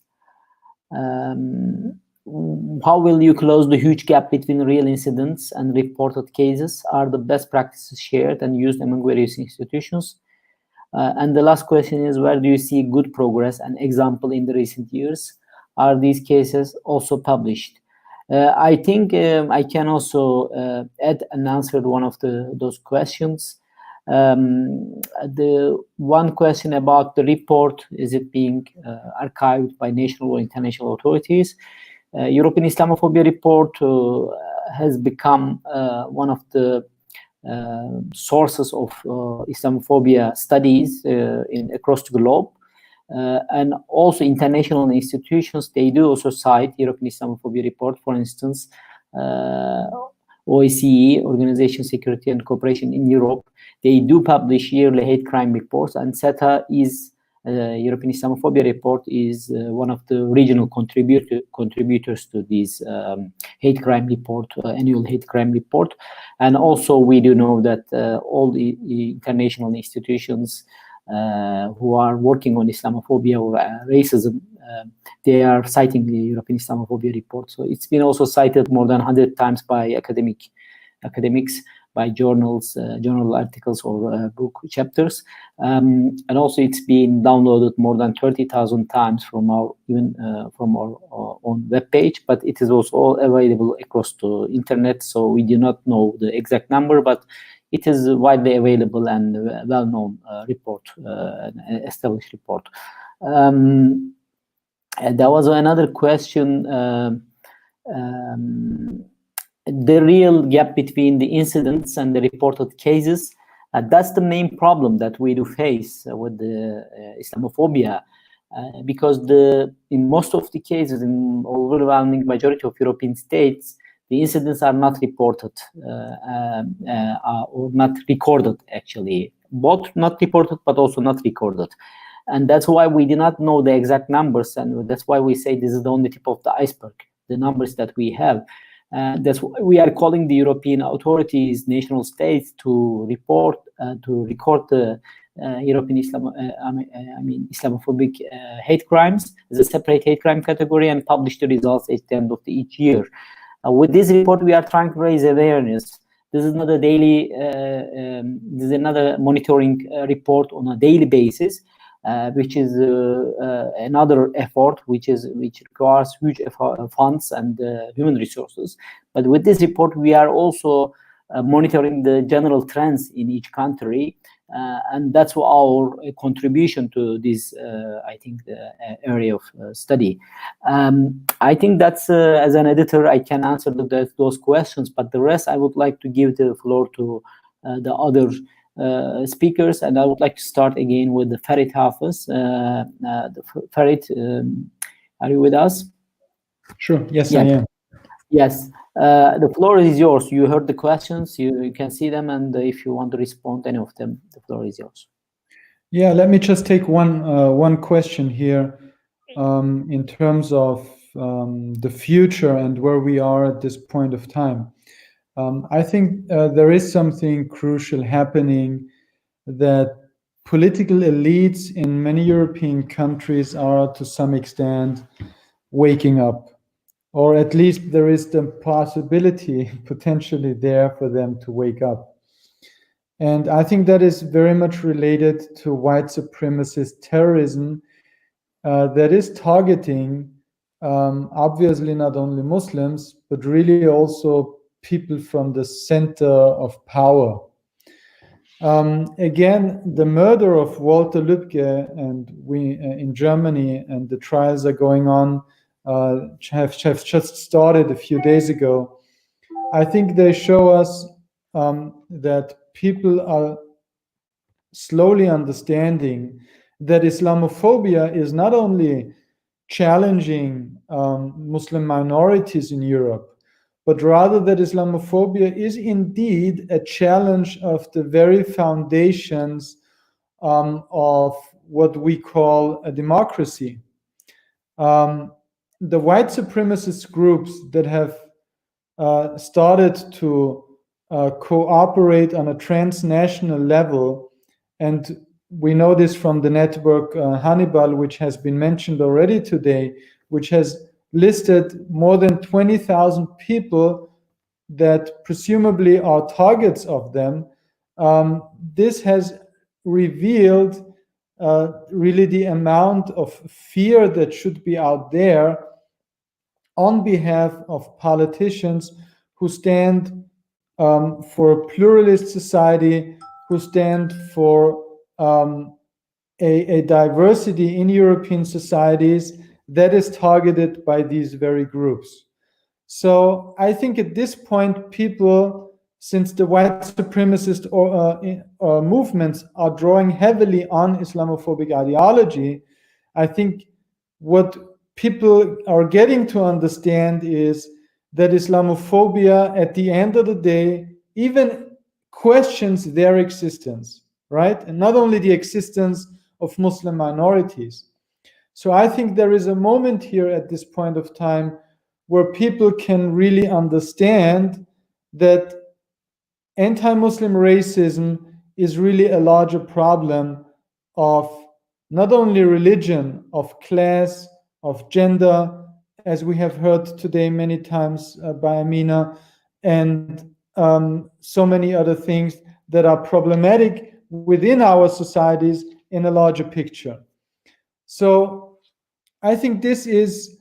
How will you close the huge gap between real incidents and reported cases? Are the best practices shared and used among various institutions? And the last question is, where do you see good progress and example in the recent years? Are these cases also published? I think I can also add and answer one of those questions. The one question about the report, is it being archived by national or international authorities? European Islamophobia Report has become one of the sources of Islamophobia studies across the globe. And also international institutions, they do also cite European Islamophobia Report. For instance, OSCE, Organization Security and Cooperation in Europe, they do publish yearly hate crime reports, and SETA is European Islamophobia Report is one of the regional contributors to this hate crime report, annual hate crime report. And also we do know that all the international institutions who are working on Islamophobia or racism, they are citing the European Islamophobia Report. So it's been also cited more than 100 times by academics, by journals, journal articles or book chapters, and also it's been downloaded more than 30,000 times from our own webpage. But it is also available across the internet, so we do not know the exact number, but it is widely available and well-known report, an established report. There was another question. The real gap between the incidents and the reported cases, that's the main problem that we do face with the Islamophobia, because in most of the cases, in overwhelming majority of European states, the incidents are not reported or not recorded, actually. Both not reported, but also not recorded. And that's why we do not know the exact numbers, and that's why we say this is the only tip of the iceberg, the numbers that we have. That's why we are calling the European authorities, national states, to report, to record the European Islamophobic hate crimes as a separate hate crime category and publish the results at the end of each year. With this report, we are trying to raise awareness. This is not a daily, this is another monitoring report on a daily basis, which is another effort, which requires huge funds and human resources. But with this report, we are also monitoring the general trends in each country, and that's our contribution to this, I think, the area of study. I think that's, as an editor, I can answer those questions, but the rest I would like to give the floor to the other speakers, and I would like to start again with the Fahrettin Hafiz. Fahrettin, are you with us? Sure. Yes, I am. Yes. The floor is yours. You heard the questions. You can see them, and if you want to respond to any of them, the floor is yours. Yeah, let me just take one question here in terms of the future and where we are at this point of time. I think there is something crucial happening, that political elites in many European countries are to some extent waking up, or at least there is the possibility potentially there for them to wake up. And I think that is very much related to white supremacist terrorism that is targeting obviously not only Muslims, but really also people from the center of power. Again, the murder of Walter Lübcke and in Germany, and the trials are going on, have just started a few days ago. I think they show us that people are slowly understanding that Islamophobia is not only challenging Muslim minorities in Europe, but rather that Islamophobia is indeed a challenge of the very foundations of what we call a democracy. The white supremacist groups that have started to cooperate on a transnational level, and we know this from the network Hannibal, which has been mentioned already today, which has listed more than 20,000 people that presumably are targets of them. This has revealed really the amount of fear that should be out there on behalf of politicians who stand for a pluralist society, who stand for a diversity in European societies that is targeted by these very groups. So I think at this point, people, since the white supremacist movements are drawing heavily on Islamophobic ideology, I think what people are getting to understand is that Islamophobia, at the end of the day, even questions their existence, right? And not only the existence of Muslim minorities. So I think there is a moment here at this point of time where people can really understand that anti-Muslim racism is really a larger problem of not only religion, of class, of gender, as we have heard today many times by Amina, and so many other things that are problematic within our societies in a larger picture. So I think this is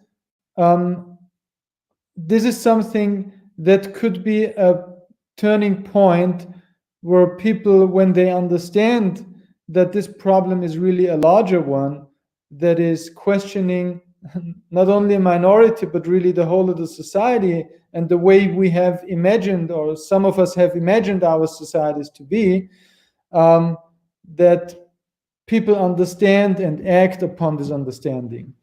something that could be a turning point where people, when they understand that this problem is really a larger one, that is questioning not only a minority, but really the whole of the society and the way we have imagined, or some of us have imagined our societies to be, that people understand and act upon this understanding.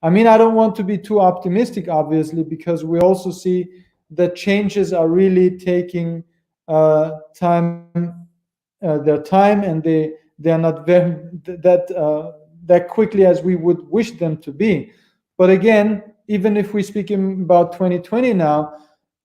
I mean, I don't want to be too optimistic, obviously, because we also see that changes are really taking their time, and they are not very that quickly as we would wish them to be. But again, even if we're speaking about 2020 now,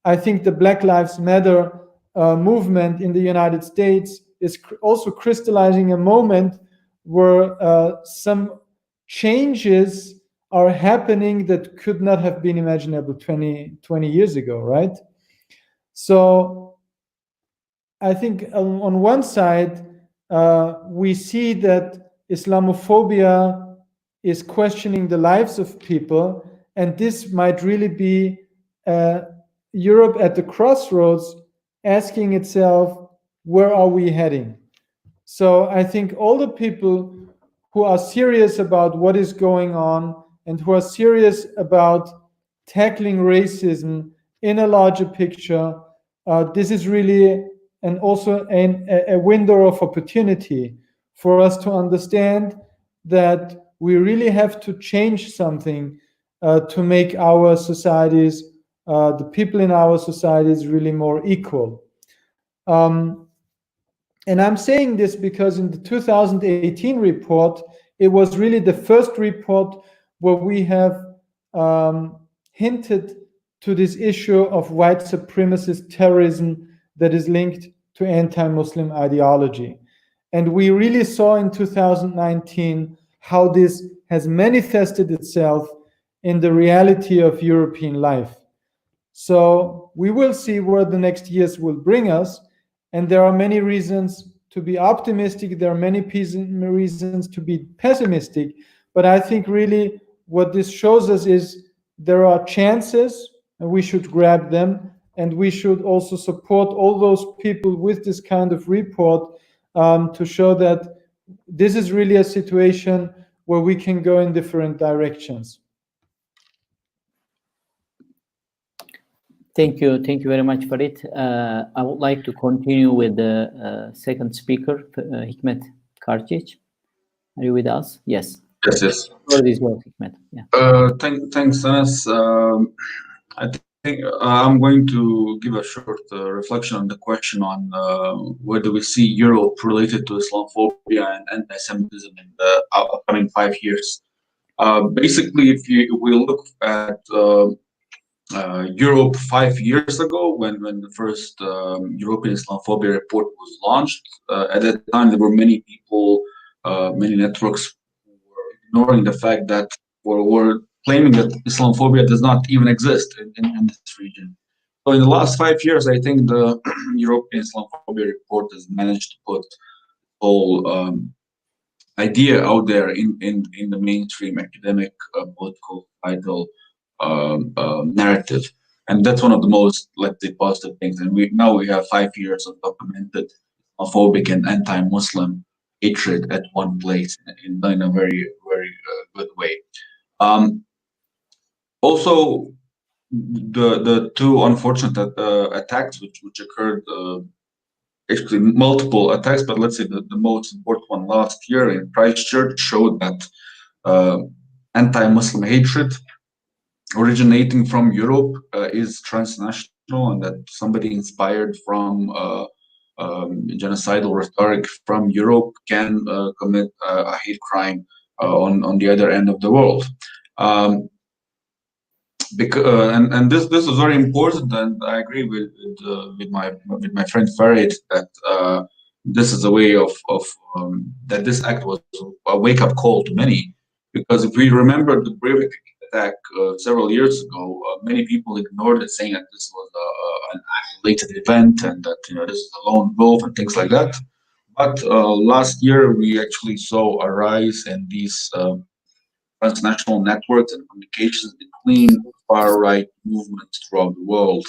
I think the Black Lives Matter movement in the United States is also crystallizing a moment where some changes are happening that could not have been imaginable 20 years ago, right? So I think on one side, we see that Islamophobia is questioning the lives of people, and this might really be Europe at the crossroads, asking itself, where are we heading? So I think all the people who are serious about what is going on and who are serious about tackling racism in a larger picture, this is really also a window of opportunity for us to understand that we really have to change something to make our societies, the people in our societies, really more equal. And I'm saying this because in the 2018 report, it was really the first report where we have hinted to this issue of white supremacist terrorism that is linked to anti-Muslim ideology. And we really saw in 2019 how this has manifested itself in the reality of European life. So we will see where the next years will bring us. And there are many reasons to be optimistic. There are many reasons to be pessimistic. But I think really what this shows us is there are chances and we should grab them. And we should also support all those people with this kind of report to show that this is really a situation where we can go in different directions. Thank you very much, Farid. I would like to continue with the second speaker, Hikmet Karcic. Are you with us? Yes. Yes. This was Hikmet. Yeah. Thanks, Anas. I think I'm going to give a short reflection on the question on where do we see Europe related to Islamophobia and anti-Semitism in the upcoming 5 years. Basically, if we look at Europe 5 years ago, when the first European Islamophobia report was launched, at that time there were many people, many networks who were ignoring the fact that, or were claiming that Islamophobia does not even exist in this region. So in the last 5 years, I think the European Islamophobia report has managed to put the whole idea out there in the mainstream academic, political, societal narrative, and that's one of the most, let's say, positive things. And now we have 5 years of documented Islamophobic and anti-Muslim hatred at one place in a very good way. Also, the two unfortunate attacks which occurred, actually multiple attacks, but let's say the most important one last year in Christchurch showed that anti-Muslim hatred originating from Europe is transnational, and that somebody inspired from genocidal rhetoric from Europe can commit a hate crime on the other end of the world. And this is very important, and I agree with my friend Farid that this is a way of that this act was a wake-up call to many, because if we remember the Breivik attack several years ago, many people ignored it, saying that this was an isolated event and that this is a lone wolf and things like that. But last year we actually saw a rise in these transnational networks and communications between far-right movements throughout the world,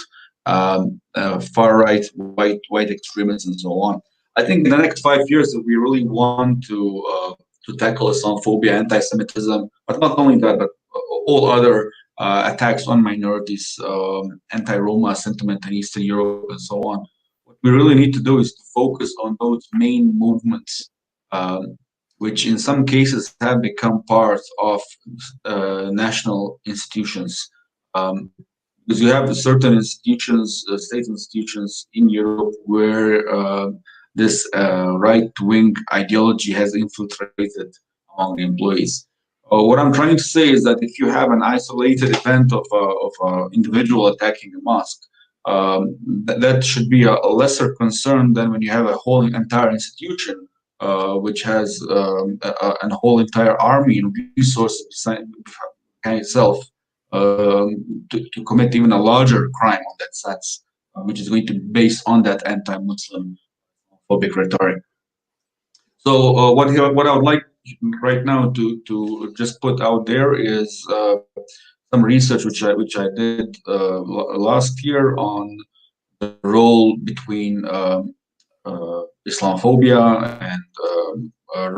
far-right, white extremists, and so on. I think in the next 5 years, if we really want to tackle Islamophobia, anti-Semitism, but not only that, but all other attacks on minorities, anti-Roma sentiment in Eastern Europe, and so on. What we really need to do is to focus on those main movements, which in some cases have become part of national institutions. Because you have certain institutions, state institutions in Europe where this right-wing ideology has infiltrated among the employees. What I'm trying to say is that if you have an isolated event of an individual attacking a mosque, that should be a lesser concern than when you have a whole entire institution which has a whole entire army and resources behind itself to commit even a larger crime on that sense, which is going to be based on that anti-Muslim phobic rhetoric. So what I would like right now to just put out there is some research which I did last year on the role between Islamophobia and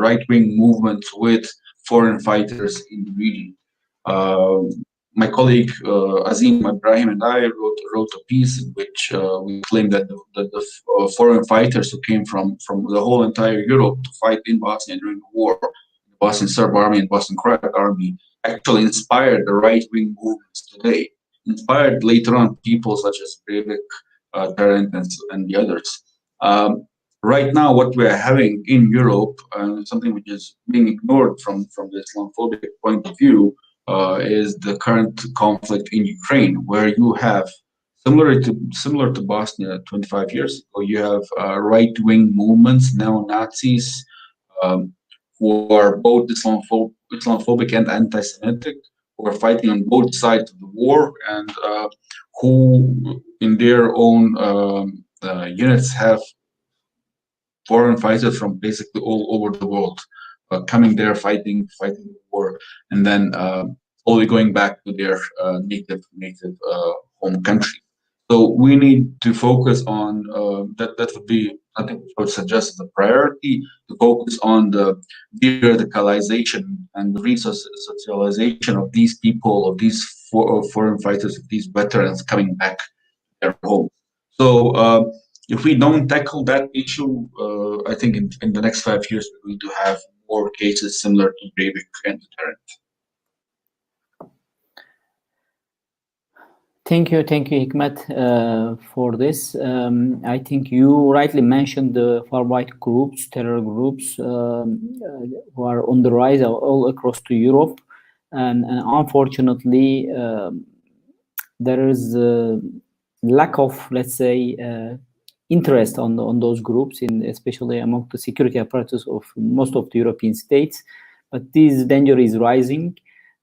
right-wing movements with foreign fighters in the region. My colleague Azim Ibrahim and I wrote a piece in which we claimed that the foreign fighters who came from the whole entire Europe to fight in Bosnia during the war, the Bosnian Serb army and Bosnian Croat army, actually inspired the right-wing movements today, inspired later on people such as Breivik, Tarrant, and the others. Right now, what we are having in Europe, something which is being ignored from the Islamophobic point of view, is the current conflict in Ukraine, where you have, similar to Bosnia 25 years ago, you have right-wing movements, neo-Nazis, who are both Islamophobic and anti-Semitic, who are fighting on both sides of the war, and who, in their own units, have foreign fighters from basically all over the world coming there, fighting the war, and then slowly going back to their native home country. So we need to focus on that. That would be, I think, I would suggest as a priority, to focus on the de-radicalization and the re-socialization of these people, of these foreign fighters, of these veterans coming back to their home. So if we don't tackle that issue, I think in the next 5 years we're going to have more cases similar to Breivik and Tarrant. Thank you, Hikmet, for this. I think you rightly mentioned the far-right groups, terror groups, who are on the rise all across to Europe, and unfortunately, there is a lack of, let's say, interest on those groups, especially among the security apparatus of most of the European states. But this danger is rising.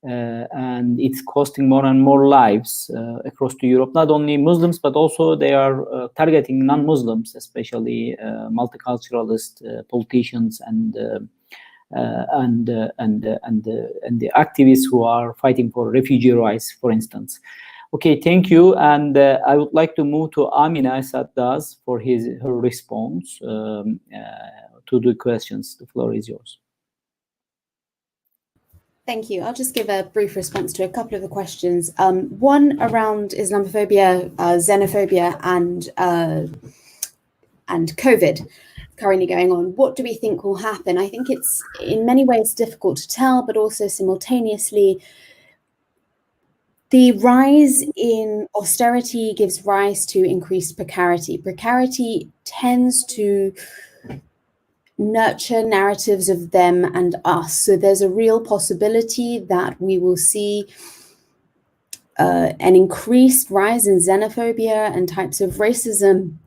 And it's costing more and more lives across to Europe. Not only Muslims, but also they are targeting non-Muslims, especially multiculturalist politicians and the activists who are fighting for refugee rights, for instance. Okay, thank you. And I would like to move to Amina Saddaz for her response to the questions. The floor is yours. Thank you. I'll just give a brief response to a couple of the questions. One around Islamophobia, xenophobia, and COVID currently going on. What do we think will happen? I think it's in many ways difficult to tell, but also simultaneously, the rise in austerity gives rise to increased precarity. Precarity tends to nurture narratives of them and us. So there's a real possibility that we will see an increased rise in xenophobia and types of racism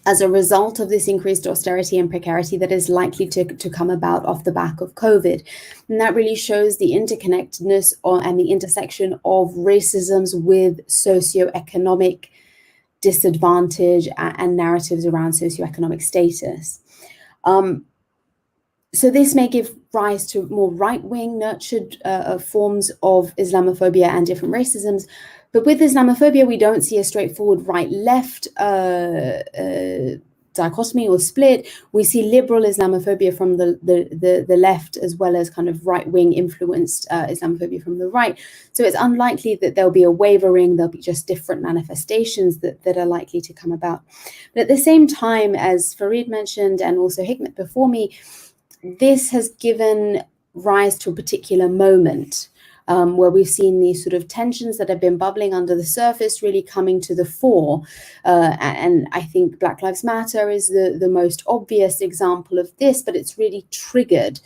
as a result of this increased austerity and precarity that is likely to come about off the back of COVID. And that really shows the interconnectedness and the intersection of racisms with socioeconomic disadvantage and narratives around socioeconomic status. So this may give rise to more right-wing nurtured forms of Islamophobia and different racisms. But with Islamophobia, we don't see a straightforward right-left dichotomy or split. We see liberal Islamophobia from the left, as well as kind of right-wing influenced Islamophobia from the right. So it's unlikely that there'll be a wavering, there'll be just different manifestations that are likely to come about. But at the same time, as Farid mentioned, and also Hikmet before me, this has given rise to a particular moment where we've seen these sort of tensions that have been bubbling under the surface really coming to the fore. And I think Black Lives Matter is the most obvious example of this, but it's really triggered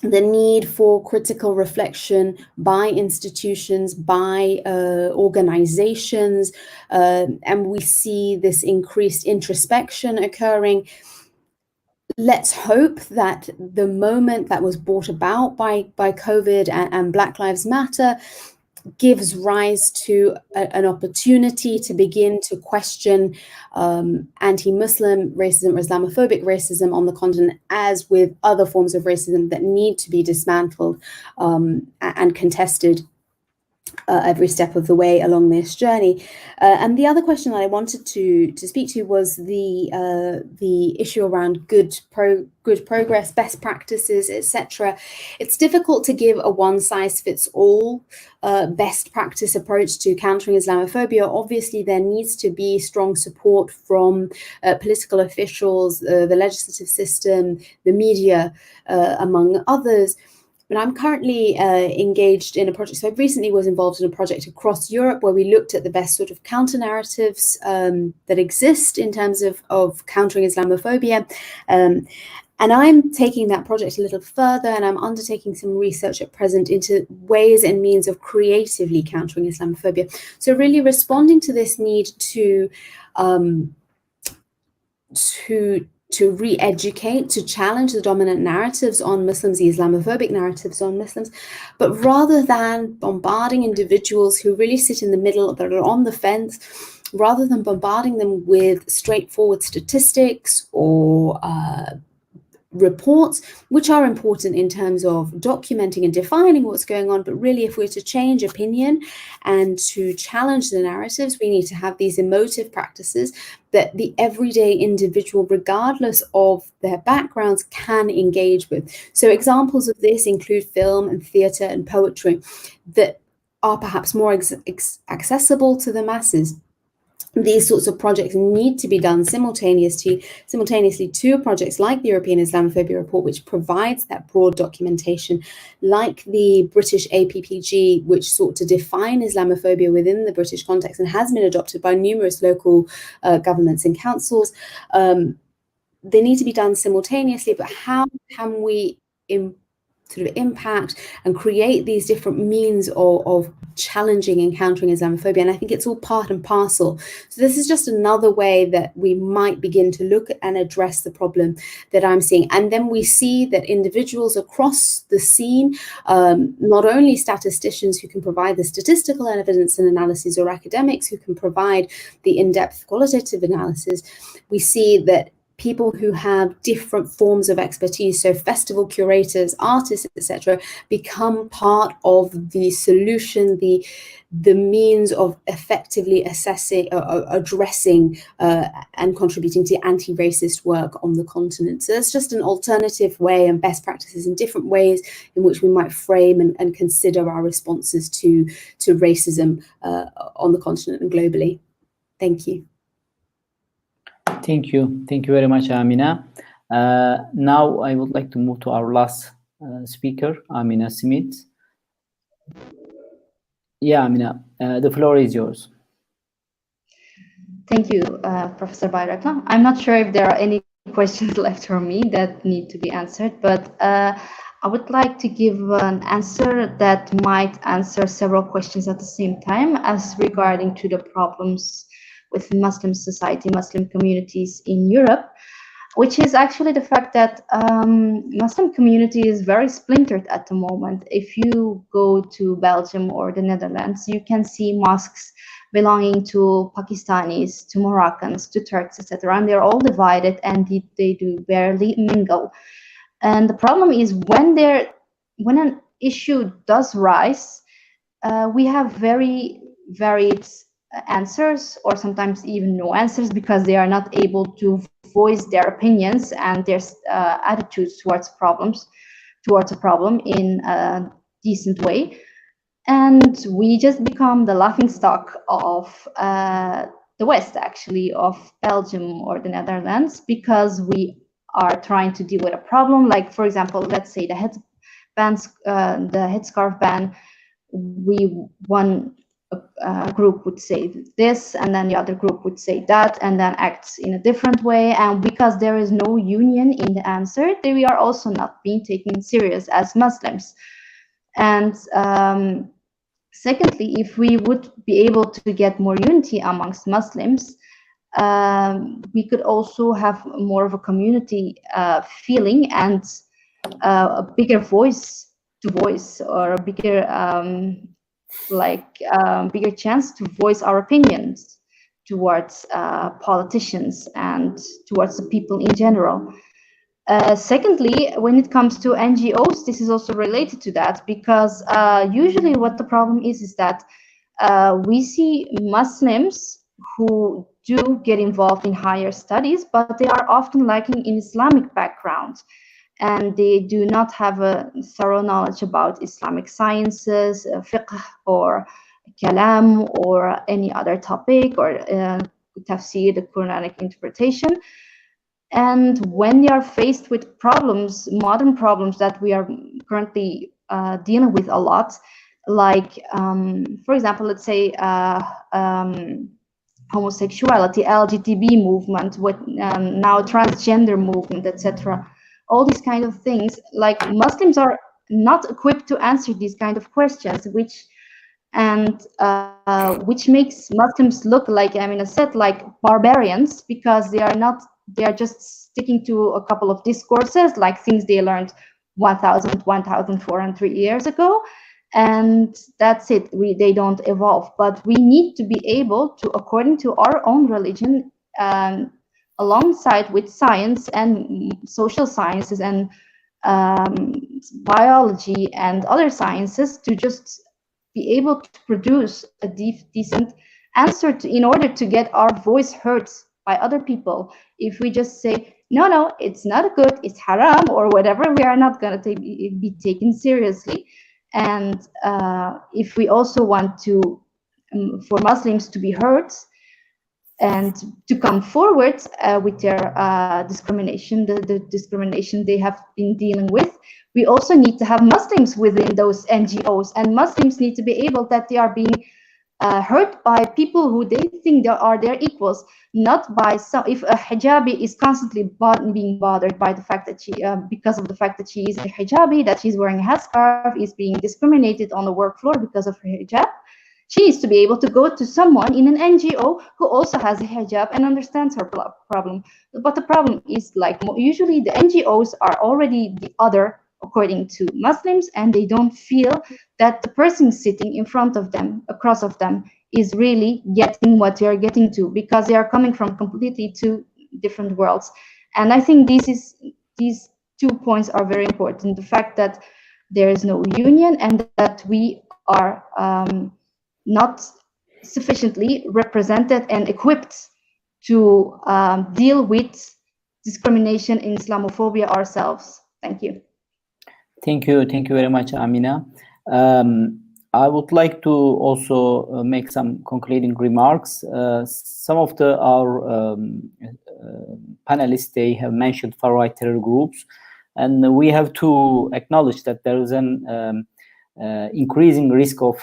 the need for critical reflection by institutions, by organizations, and we see this increased introspection occurring. Let's hope that the moment that was brought about by COVID and Black Lives Matter gives rise to an opportunity to begin to question anti-Muslim racism or Islamophobic racism on the continent, as with other forms of racism that need to be dismantled and contested every step of the way along this journey. And the other question that I wanted to speak to was the issue around good progress, best practices, etc. It's difficult to give a one-size-fits-all best practice approach to countering Islamophobia. Obviously, there needs to be strong support from political officials, the legislative system, the media, among others. But I'm currently engaged in a project. So I recently was involved in a project across Europe where we looked at the best sort of counter narratives that exist in terms of countering Islamophobia. And I'm taking that project a little further, and I'm undertaking some research at present into ways and means of creatively countering Islamophobia. So really responding to this need to re-educate, to challenge the dominant narratives on Muslims, the Islamophobic narratives on Muslims, but rather than bombarding individuals who really sit in the middle, that are on the fence, rather than bombarding them with straightforward statistics or reports, which are important in terms of documenting and defining what's going on, but really if we're to change opinion and to challenge the narratives, we need to have these emotive practices that the everyday individual, regardless of their backgrounds, can engage with. So examples of this include film and theatre and poetry that are perhaps more accessible to the masses. These sorts of projects need to be done simultaneously to projects like the European Islamophobia Report, which provides that broad documentation, like the British APPG, which sought to define Islamophobia within the British context and has been adopted by numerous local governments and councils. They need to be done simultaneously, but how can we sort of impact and create these different means of challenging and countering Islamophobia? And I think it's all part and parcel. So this is just another way that we might begin to look at and address the problem that I'm seeing. And then we see that individuals across the scene, not only statisticians who can provide the statistical evidence and analysis, or academics who can provide the in-depth qualitative analysis, we see that people who have different forms of expertise, so festival curators, artists, etc., become part of the solution, the means of effectively assessing, addressing, and contributing to anti-racist work on the continent. So that's just an alternative way and best practices in different ways in which we might frame and consider our responses to racism on the continent and globally. Thank you. Thank you very much, Amina. Now I would like to move to our last speaker, Amina Smith. Yeah, Amina, the floor is yours. Thank you, Professor Bayraktar. I'm not sure if there are any questions left for me that need to be answered, but I would like to give an answer that might answer several questions at the same time, as regarding to the problems with Muslim society, Muslim communities in Europe, which is actually the fact that Muslim community is very splintered at the moment. If you go to Belgium or the Netherlands, you can see mosques belonging to Pakistanis, to Moroccans, to Turks, etc. And they're all divided, and they do barely mingle. And the problem is when an issue does rise, we have very varied answers, or sometimes even no answers, because they are not able to voice their opinions and their attitudes towards a problem in a decent way. And we just become the laughingstock of the West, actually, of Belgium or the Netherlands, because we are trying to deal with a problem. Like, for example, let's say the headscarf ban. One group would say this, and then the other group would say that, and then acts in a different way. And because there is no union in the answer, we are also not being taken serious as Muslims. And secondly, if we would be able to get more unity amongst Muslims, we could also have more of a community feeling, and a bigger voice to voice, or a bigger bigger chance to voice our opinions towards politicians and towards the people in general. Secondly, when it comes to NGOs, this is also related to that, because usually what the problem is that we see Muslims who do get involved in higher studies, but they are often lacking in Islamic background, and they do not have a thorough knowledge about Islamic sciences, fiqh or kalam, or any other topic, or tafsir, the Quranic interpretation. And when they are faced with problems, modern problems that we are currently dealing with a lot, like, for example, let's say homosexuality, LGBT movement, now transgender movement, etc. All these kind of things, like, Muslims are not equipped to answer these kind of questions, which makes Muslims look like, like barbarians, because they are just sticking to a couple of discourses, like things they learned 1,403 years ago, and that's it. They don't evolve. But we need to be able to, according to our own religion, alongside with science and social sciences and biology and other sciences, to just be able to produce a decent answer in order to get our voice heard by other people. If we just say, no, it's not good, it's haram, or whatever, we are not going to be taken seriously. And if we also want to, for Muslims to be heard and to come forward with their discrimination, the discrimination they have been dealing with, we also need to have Muslims within those NGOs, and Muslims need to be able that they are being heard by people who they think they are their equals, not by some. If a hijabi is constantly being bothered by the fact that she, because of the fact that she is a hijabi, that she's wearing a headscarf, is being discriminated on the work floor because of her hijab, she needs to be able to go to someone in an NGO who also has a hijab and understands her problem. But the problem is, like, usually the NGOs are already the other, according to Muslims, and they don't feel that the person sitting in front of them, across of them, is really getting what they are getting to, because they are coming from completely two different worlds. And I think these 2 points are very important. The fact that there is no union, and that we are not sufficiently represented and equipped to deal with discrimination in Islamophobia ourselves. Thank you. Thank you very much, Amina. I would like to also make some concluding remarks. Some of our panelists, they have mentioned far-right terror groups, and we have to acknowledge that there is an increasing risk of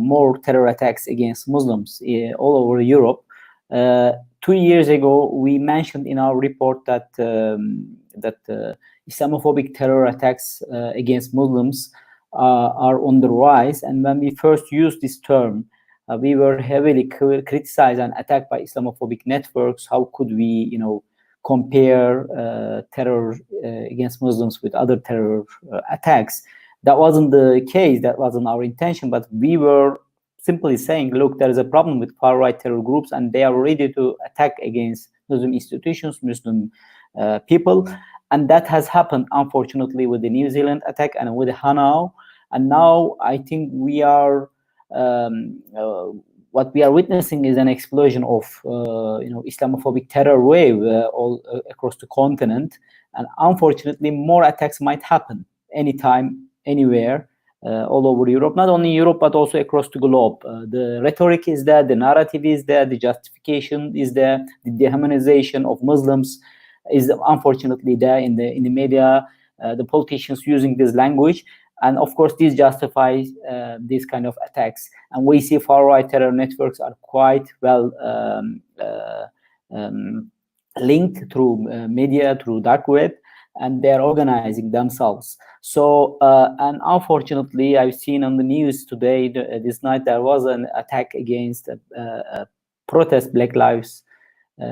more terror attacks against Muslims all over Europe. 2 years ago, we mentioned in our report that Islamophobic terror attacks against Muslims are on the rise. And when we first used this term, we were heavily criticized and attacked by Islamophobic networks. How could we, compare terror against Muslims with other terror attacks? That wasn't the case. That wasn't our intention. But we were simply saying, look, there is a problem with far-right terror groups, and they are ready to attack against Muslim institutions, Muslim people. And that has happened, unfortunately, with the New Zealand attack and with Hanau. And now I think we are what we are witnessing is an explosion of Islamophobic terror wave all across the continent, and unfortunately more attacks might happen anytime, anywhere, all over Europe, not only Europe but also across the globe. The rhetoric is there, the narrative is there, the justification is there, the dehumanization of Muslims is unfortunately there in the media, the politicians using this language. And of course, this justifies these kind of attacks. And we see far-right terror networks are quite well linked through media, through dark web, and they're organizing themselves. So, and unfortunately, I've seen on the news today, this night, there was an attack against a protest, Black Lives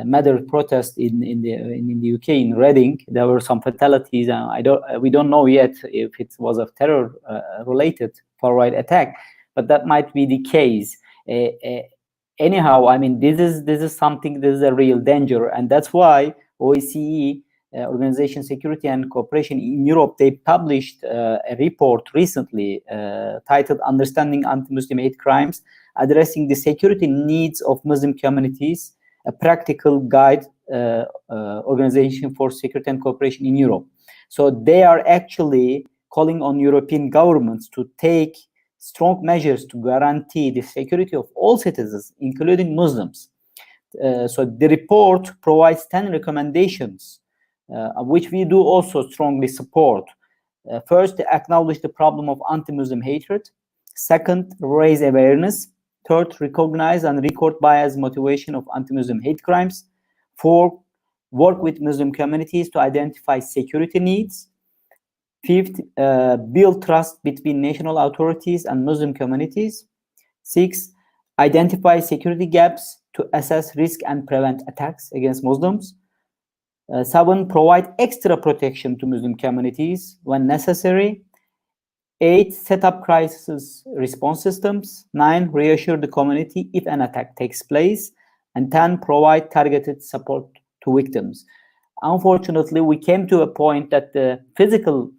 Matter protest in the UK, in Reading. There were some fatalities, and we don't know yet if it was a terror related far-right attack, but that might be the case. Anyhow, I mean, this is something, this is a real danger, and that's why OSCE, Organization Security and Cooperation in Europe, they published a report recently titled "Understanding Anti-Muslim Hate Crimes: Addressing the Security Needs of Muslim Communities, a practical guide, Organization for Security and Cooperation in Europe." So they are actually calling on European governments to take strong measures to guarantee the security of all citizens, including Muslims. So the report provides 10 recommendations, which we do also strongly support. First, acknowledge the problem of anti-Muslim hatred. Second, raise awareness. Third, recognize and record bias motivation of anti-Muslim hate crimes. Four, work with Muslim communities to identify security needs. Fifth, build trust between national authorities and Muslim communities. Six, identify security gaps to assess risk and prevent attacks against Muslims. Seven, provide extra protection to Muslim communities when necessary. 8, set up crisis response systems. 9, reassure the community if an attack takes place. And 10, provide targeted support to victims. Unfortunately, we came to a point that the physical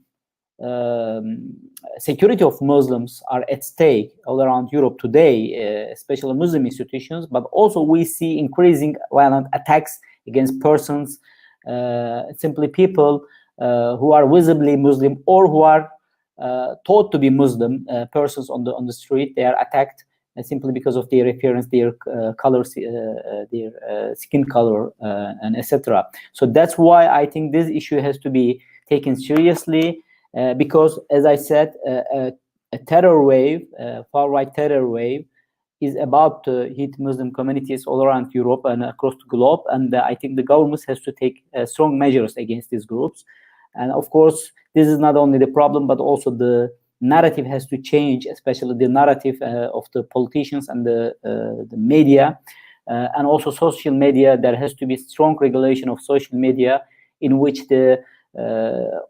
security of Muslims are at stake all around Europe today, especially Muslim institutions, but also we see increasing violent attacks against persons, simply people who are visibly Muslim or who are thought to be Muslim, persons on the street. They are attacked simply because of their appearance, their colors, their skin color, and etc. So that's why I think this issue has to be taken seriously, because, as I said, a terror wave, far-right terror wave, is about to hit Muslim communities all around Europe and across the globe. And I think the government has to take strong measures against these groups. And of course, this is not only the problem, but also the narrative has to change, especially the narrative of the politicians and the media, and also social media. There has to be strong regulation of social media in which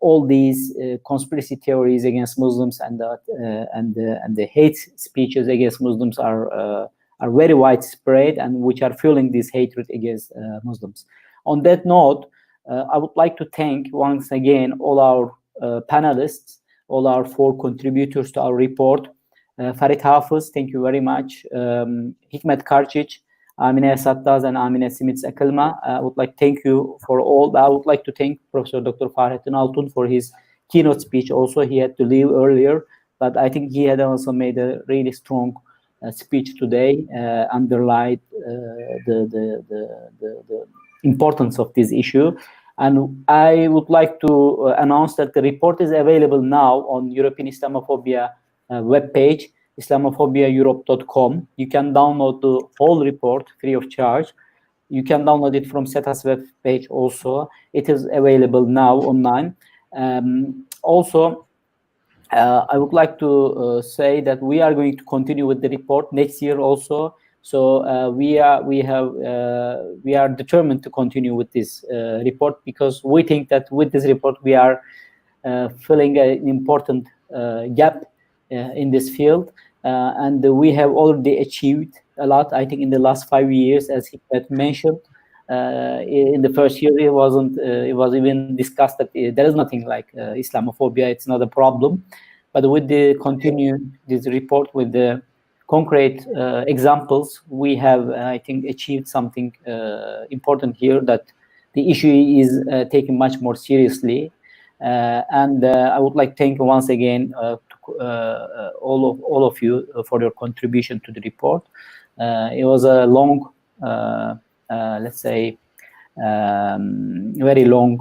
all these conspiracy theories against Muslims and the hate speeches against Muslims are very widespread, and which are fueling this hatred against Muslims. On that note, I would like to thank once again all our panelists, all our 4 contributors to our report. Farid Hafız, thank you very much. Hikmet Karcic, Amine Sattaz, and Amine Simits Akılma. I would like to thank you for all. I would like to thank Professor Dr. Fahrettin Altun for his keynote speech. Also, he had to leave earlier, but I think he had also made a really strong speech today, underlined the importance of this issue. And I would like to announce that the report is available now on European Islamophobia webpage, islamophobiaeurope.com. You can download the whole report free of charge. You can download it from SETA's web page also. It is available now online. Also, I would like to say that we are going to continue with the report next year also. So we are determined to continue with this report, because we think that with this report we are filling an important gap in this field, and we have already achieved a lot. I think in the last 5 years, as he had mentioned, in the first year it was even discussed that there is nothing like Islamophobia. It's not a problem. But with the continue this report, with the concrete examples, we have, I think, achieved something important here, that the issue is taken much more seriously. And I would like to thank once again all of you for your contribution to the report. It was a long, let's say, very long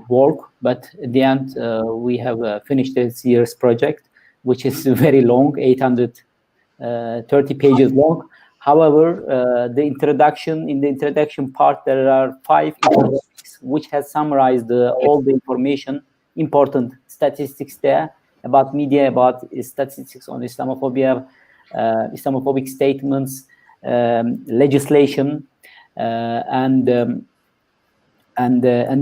work, but at the end we have finished this year's project, which is very long, 830 pages long. However, in the introduction part, there are 5 infographics which has summarized all the information, important statistics there about media, about statistics on Islamophobia, Islamophobic statements, legislation, and the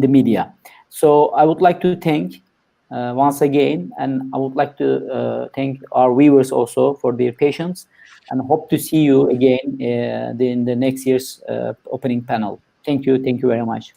media. So I would like to thank once again, and I would like to thank our viewers also for their patience, and hope to see you again in the next year's opening panel. Thank you very much.